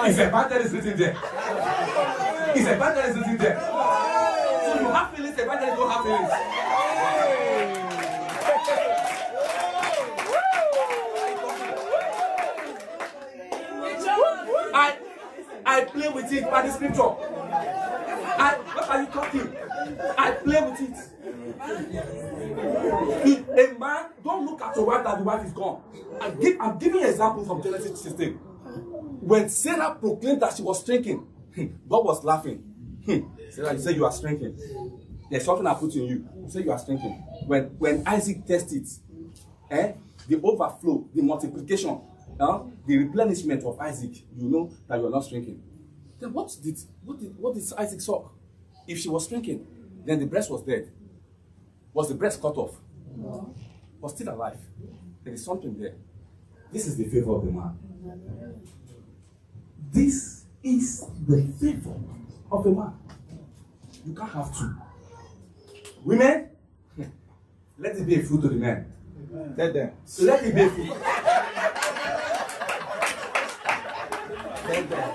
Is evangelist written there? Is evangelist written there? So you have feelings, evangelists don't have feelings. I play with it by the scripture. What are you talking? I play with it. A man, don't look at your wife that the wife is gone. I'm giving you an example from Genesis 16. When Sarah proclaimed that she was shrinking, God was laughing. Sarah, you say you are shrinking. There's something I put in you. You say you are shrinking. When Isaac tested it, the overflow, the multiplication, the replenishment of Isaac, you know that you are not shrinking. Then what did Isaac saw? If she was shrinking, then the breast was dead. Was the breast cut off? No. Was still alive. There is something there. This is the favor of the man. This is the favor of a man. You can't have two. Women, let it be a fruit to the men. Let them. Let it be a fruit. Let them.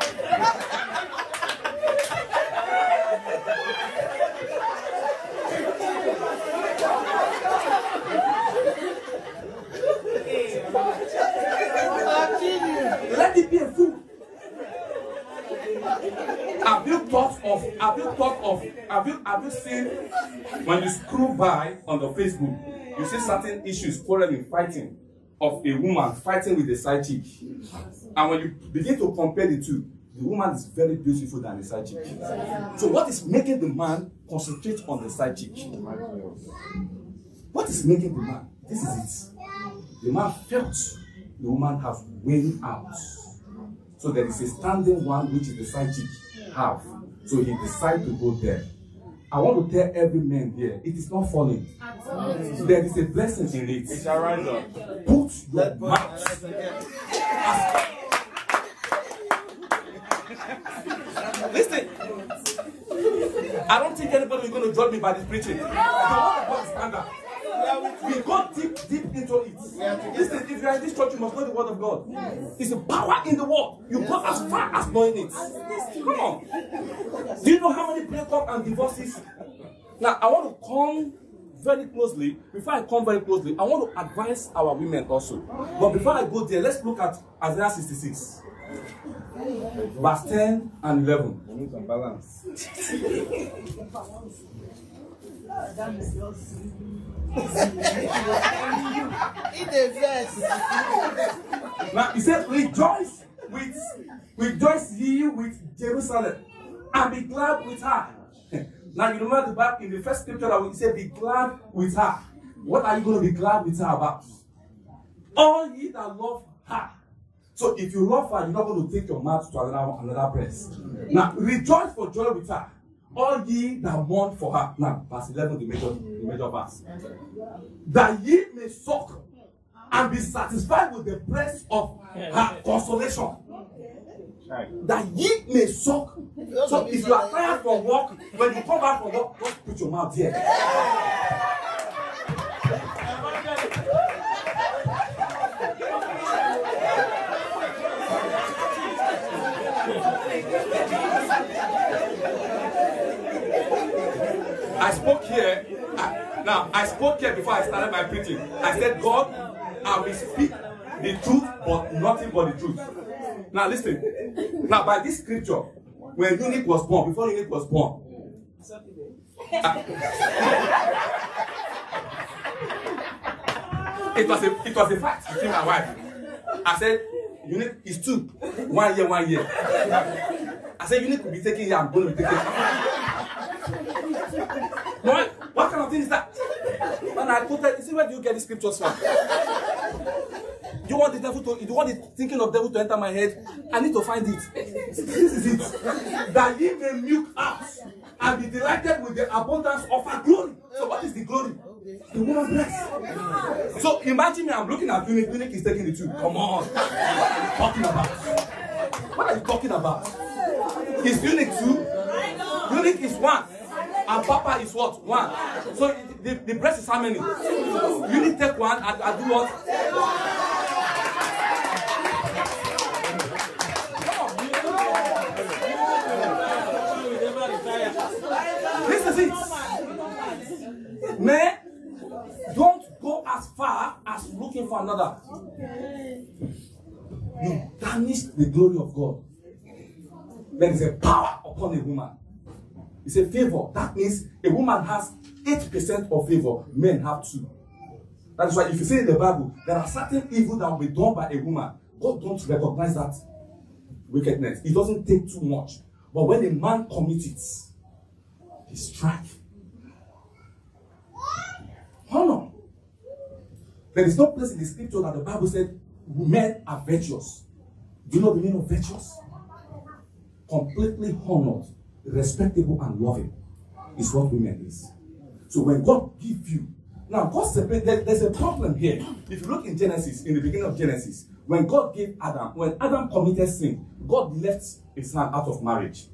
Let it be a fruit. Have you seen when you scroll by on the Facebook, you see certain issues, quarreling, fighting of a woman fighting with a side chick. And when you begin to compare the two, the woman is very beautiful than the side chick. So what is making the man concentrate on the side chick? What is making the man? This is it. The man felt the woman have win out. So there is a standing one which is the side chick have. So he decided to go there. I want to tell every man here, it is not falling. There is a blessing in it. It shall rise up. Put your mouth. Listen, I don't think anybody is going to judge me by this preaching. The word of God is standard. We go deep into it. Listen, if you are in this church, you must know the word of God. It's a power in the word. You go as far as knowing it. Come on. Do you know how many breakups and divorces? Now, I want to come very closely. Before I come very closely, I want to advise our women also. But before I go there, let's look at Isaiah 66. Verse 10 and 11. We need some balance. Now, he said, rejoice ye with Jerusalem, and be glad with her. Now, you remember the back in the first scripture that we said, be glad with her. What are you going to be glad with her about? All ye that love her. So if you love her, you're not going to take your mouth to another breast. Now, rejoice for joy with her. All ye that mourn for her. Now, verse 11, the major verse. That ye may suck and be satisfied with the breast of her consolation. That ye may suck. So if you are tired from work, when you come back from work, just put your mouth here. I spoke here before I started my preaching. I said, God, I will speak the truth, but nothing but the truth. Now listen. Now by this scripture, when Unique was born, before Unique was born, it was a fight between my wife. I said, Unique is 2. 1 year, 1 year. I said, Unique will be taking here, I'm going to be taking what kind of thing is that? And I quoted, you see, where do you get these scriptures from? You want the devil to, you want the thinking of devil to enter my head? I need to find it. This is it. That ye may milk out and be delighted with the abundance of her glory. So what is the glory? The woman breast. So imagine me, I'm looking at Unique. Unique is taking the 2. Come on. What are you talking about? What are you talking about? Is Unique 2? Unique is 1. And Papa is what? 1. So the breast is how many? Unique take 1 and I do what? This is it. Man, don't go as far as looking for another. You tarnish the glory of God. There is a power upon a woman. It's a favor. That means a woman has 8% of favor. Men have 2. That is why if you see in the Bible, there are certain evil that will be done by a woman. God don't recognize that wickedness. It doesn't take too much. But when a man commits it, he strikes. Honor. There is no place in the scripture that the Bible said men are virtuous. Do you know the meaning of virtuous? Completely honored, respectable, and loving is what women is. So when God gives you, now God separated, there's a problem here. If you look in Genesis, in the beginning of Genesis, when God gave Adam, when Adam committed sin, God left his hand out of marriage.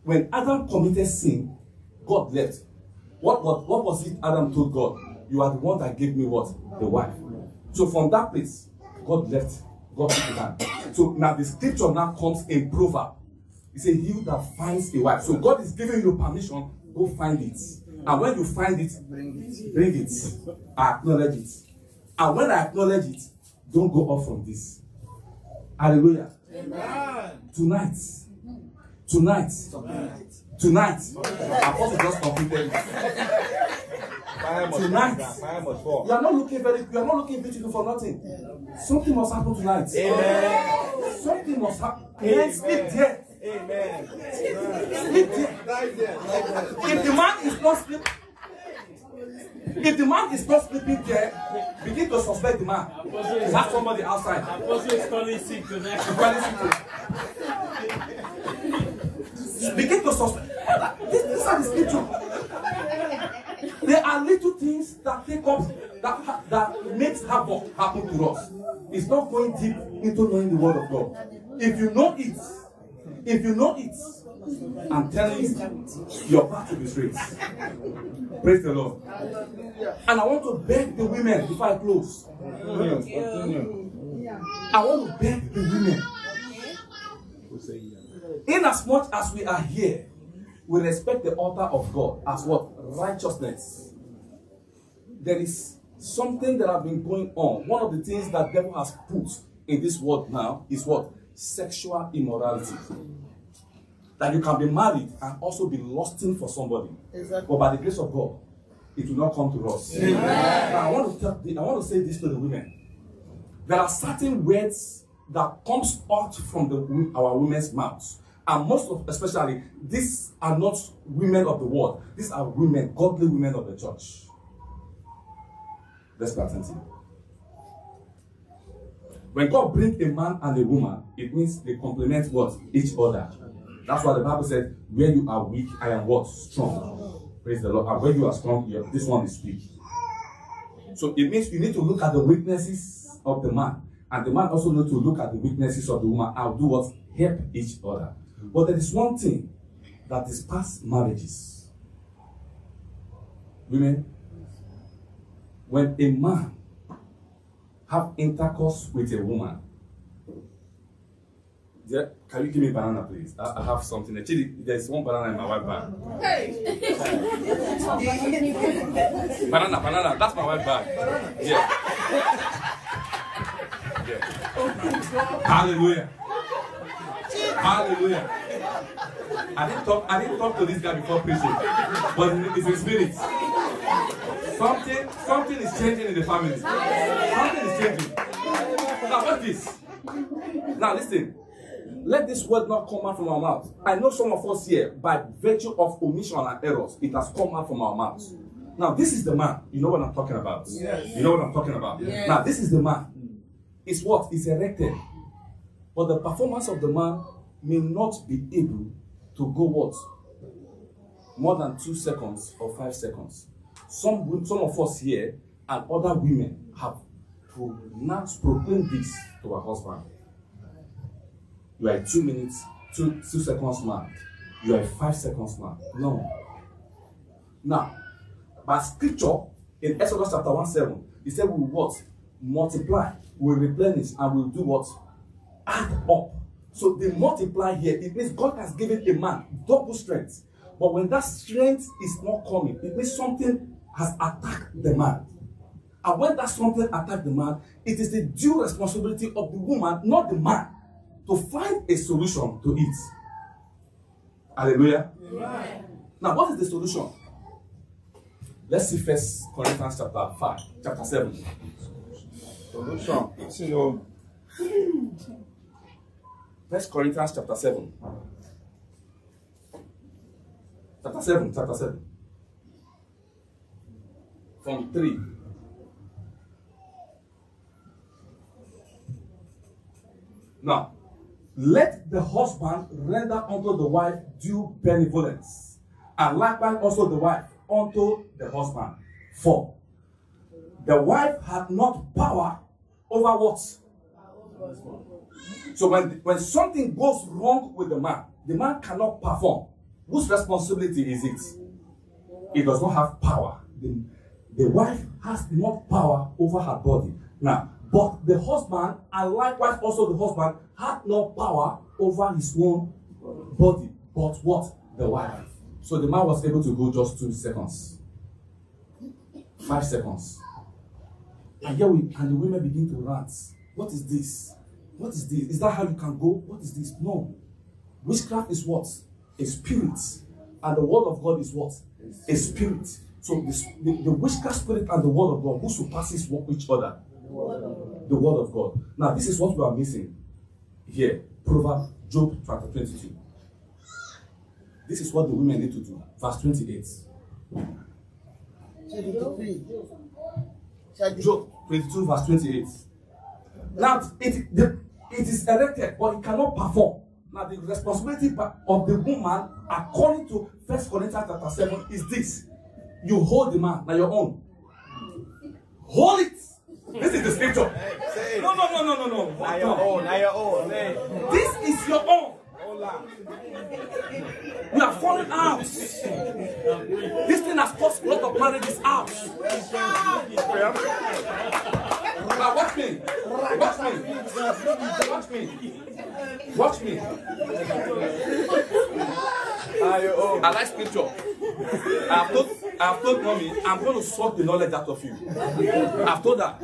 When Adam committed sin, God left. What was it Adam told God? You are the one that gave me what? The wife. So from that place, God left. God took his hand. So now the scripture now comes in Proverbs. It says, he that finds a wife. So God is giving you permission, go find it. And when you find it, bring it. I acknowledge it. And when I acknowledge it, don't go off from this. Hallelujah. Amen. Tonight. Apostle just completed. Tonight. You are not looking beautiful for nothing. Something must happen tonight. Amen. Something must happen. Amen. Sleep there. Amen. Sleep there. If the man is not sleeping there, begin to suspect the man. He has somebody outside. Apostle is calling sick tonight. Begin to suspect. These Answer the scripture. There are little things that take up, that makes havoc happen to us. It's not going deep into knowing the word of God. If you know it, I'm telling you, your path will be straight. Praise the Lord. And I want to beg the women before I close. I want to beg the women. In as much as we are here, we respect the altar of God as what? Righteousness. There is something that has been going on. One of the things that the devil has put in this world now is what? Sexual immorality. That you can be married and also be lusting for somebody. Exactly. But by the grace of God, it will not come to us. Amen. Now, I want to say this to the women. There are certain words that comes out from our women's mouths. And especially, these are not women of the world. These are women, godly women of the church. Let's pay attention. When God brings a man and a woman, it means they complement what? Each other. That's why the Bible said, where you are weak, I am what? Strong. Praise the Lord. And where you are strong, this one is weak. So it means you need to look at the weaknesses of the man. And the man also needs to look at the weaknesses of the woman and do what? Help each other. But there is one thing that is past marriages. Women, when a man have intercourse with a woman, can you give me a banana, please? I have something. Actually, there's one banana in my white bag. Hey! banana. That's my white bag. Yeah. Hallelujah. Hallelujah. I didn't talk to this guy before preaching, but it's in spirit. Something is changing in the family. Something is changing. Now, what's this? Now, listen. Let this word not come out from our mouth. I know some of us here, by virtue of omission and errors, it has come out from our mouths. Now, this is the man. You know what I'm talking about? Yes. You know what I'm talking about? Yes. Now, this is the man. It's what? It's erected. But the performance of the man may not be able to go what? More than 2 seconds or 5 seconds. Some of us here and other women have proclaimed this to our husband. You are a 2 minutes, 2 seconds man. You are a 5 seconds man. No. Now, by scripture, in Exodus chapter 1:7, it said we will what? Multiply, we will replenish, and we will do what? Add up. So the multiply here, it means God has given a man double strength. But when that strength is not coming, it means something has attacked the man. And when that something attacked the man, it is the due responsibility of the woman, not the man, to find a solution to it. Hallelujah. Amen. Now, what is the solution? Let's see 1 Corinthians chapter 7. Solution. 1 Corinthians chapter 7. Chapter 7. From 3. Now, let the husband render unto the wife due benevolence, and likewise also the wife unto the husband. For the wife had not power over what? So when something goes wrong with the man cannot perform. Whose responsibility is it? It does not have power. The wife has enough power over her body. Now, but the husband, and likewise also the husband, had no power over his own body. But what? The wife. So the man was able to go just 2 seconds. 5 seconds. And here the women begin to rant. What is this? What is this? Is that how you can go? What is this? No. Witchcraft is what? A spirit. And the word of God is what? A spirit. So the witchcraft spirit and the word of God, who surpasses each other? The word of God. Now, this is what we are missing here. Job chapter 22. This is what the women need to do. Verse 28. Job 22, verse 28. Now, it is erected, but it cannot perform. Now, the responsibility of the woman according to 1 Corinthians chapter 7, is this. You hold the man, now your own. Hold it. This is the scripture. No. Now your own. Now your own. This is your own. We are falling out. This thing has caused a lot of marriages out. Now watch me. Watch me. I like scripture. I've told mommy, I'm going to suck the knowledge out of you. I've told her,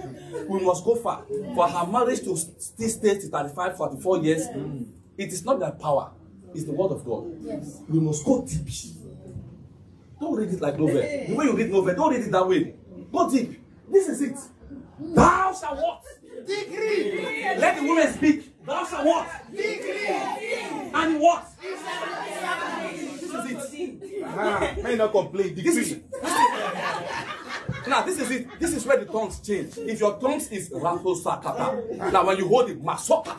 we must go far. For her marriage to still stay to 35, 44 years, it is not that power, it's the word of God. Yes. We must go deep. Don't read it like novel. The way you read novel, don't read it that way. Go deep. This is it. Thou shalt what? Decree. Let the women speak. Thou shalt what? Decree. And what? This is it. May not complain. Decree. Now this is it. This is where the tongues change. If your tongues is Rato Sakata, now when you hold it, Masoka.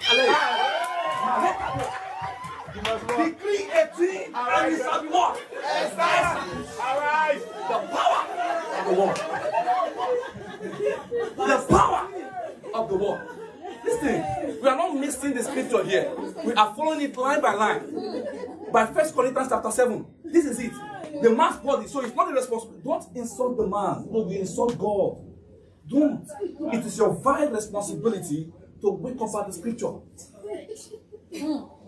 Decree a thing and it shall be what? Arise. The power of the word. The power of the word. Listen, we are not missing the scripture here. We are following it line by line. By 1 Corinthians chapter 7. This is it. The man's body. So it's not irresponsible. Don't insult the man. No, you insult God. Don't. It is your vile responsibility to wake up at the scripture.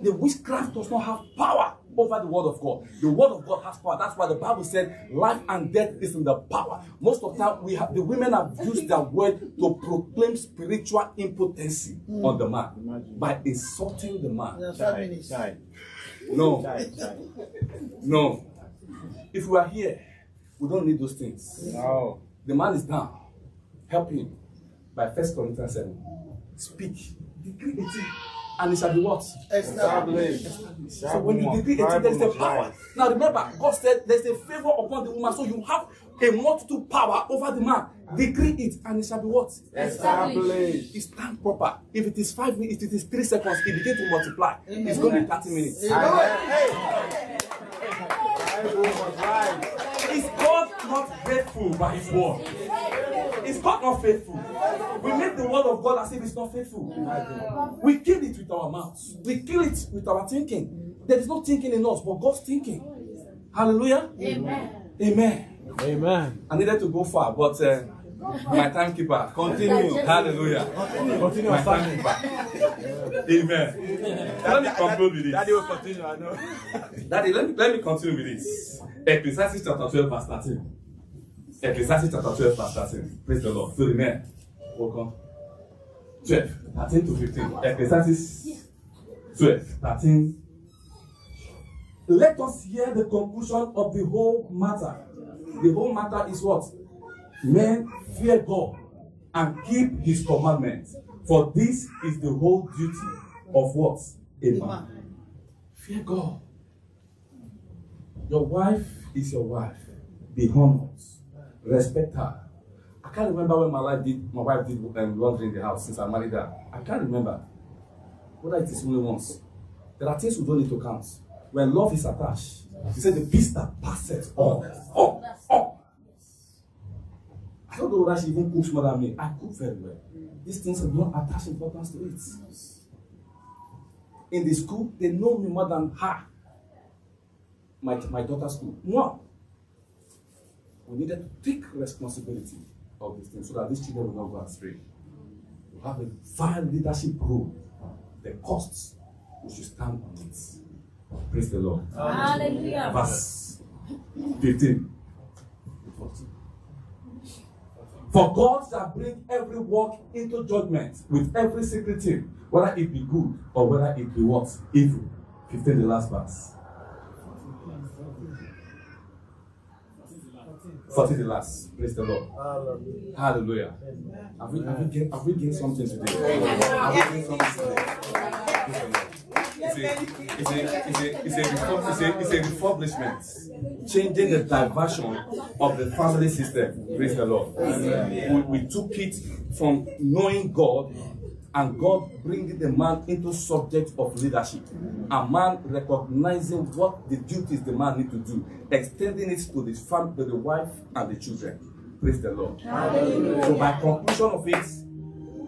The witchcraft does not have power over the word of God. The word of God has power. That's why the Bible said life and death is in the power. Most of the time, the women have used their word to proclaim spiritual impotency on the man by insulting the man. No. If we are here, we don't need those things. No. The man is down. Help him. By 1 Corinthians 7. Speak. Decree it. And it shall be what? Established. So when you decree it, there is a power. Now remember, God said there is a favor upon the woman. So you have a multitude power over the man. Decree it and it shall be what? Established. It's time proper. If it is 5 minutes, if it is 3 seconds, it begins to multiply. It's going to be 30 minutes. Is God not faithful by his word? Is God not faithful? We make the word of God as if it's not faithful. We kill it with our mouths. We kill it with our thinking. There is no thinking in us, but God's thinking. Hallelujah. Amen. Amen. Amen. I needed to go far, but my timekeeper, continue. Hallelujah. Continue. My timekeeper. Amen. Let me conclude with this. Daddy will continue, I know. Daddy, let me continue with this. Ecclesiastes chapter 12, verse 13. Ecclesiastes chapter 12, verse 13. Praise the Lord. So the men, welcome. 12, 13 to 15. Ecclesiastes 12, 13. Let us hear the conclusion of the whole matter. The whole matter is what? Men fear God and keep his commandments. For this is the whole duty of what? A man. Fear God. Your wife is your wife. Be honored. Respect her. I can't remember when my wife did laundry in the house since I married her. I can't remember. Whether it is only once. There are things we don't need to count. When love is attached, he said the peace that passeth all. I don't know whether she even cooks more than me. I cook very well. These things have not attached importance to it. In the school, they know me more than her. My daughter's school. No. We needed to take responsibility of these things so that these children will not go astray. We have a vile leadership role. The costs, we should stand on it. Praise the Lord. Hallelujah. Verse 15. For God shall bring every work into judgment with every secret thing, whether it be good or whether it be what? Evil. 15, the last verse. 14, the last. Praise the Lord. Hallelujah. Have we gained something today? Have we gained something today? It's a refurbishment, changing the diversion of the family system. Praise the Lord. We took it from knowing God and God bringing the man into subject of leadership. A man recognizing what the duties the man need to do, extending it to the family, to the wife and the children. Praise the Lord. Hallelujah. So by conclusion of it,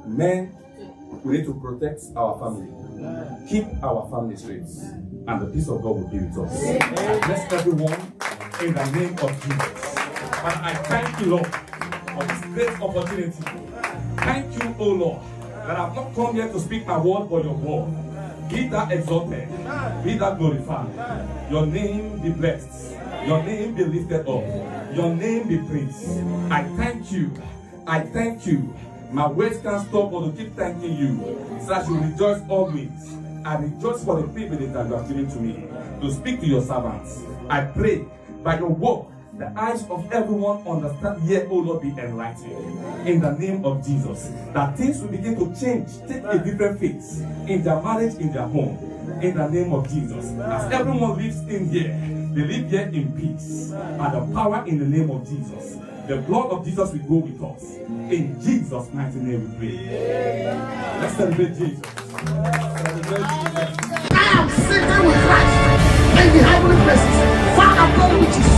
men, we need to protect our family, keep our family straight, and the peace of God will be with us. I bless everyone in the name of Jesus. And I thank you, Lord, for this great opportunity. Thank you, O Lord, that I've not come here to speak my word but your word. Be that exalted, be that glorified. Your name be blessed. Your name be lifted up. Your name be praised. I thank you. I thank you. My words can't stop but to keep thanking you. So I should rejoice always. I rejoice for the privilege that you have given to me to speak to your servants. I pray by your work, the eyes of everyone understand here, oh Lord, be enlightened. In the name of Jesus, that things will begin to change, take a different face in their marriage, in their home. In the name of Jesus, as everyone lives in here, they live here in peace and the power in the name of Jesus. The blood of Jesus will go with us. In Jesus' mighty name we pray. Let's celebrate Jesus. Celebrate Jesus. I am sitting with Christ in the heavenly places, far above which is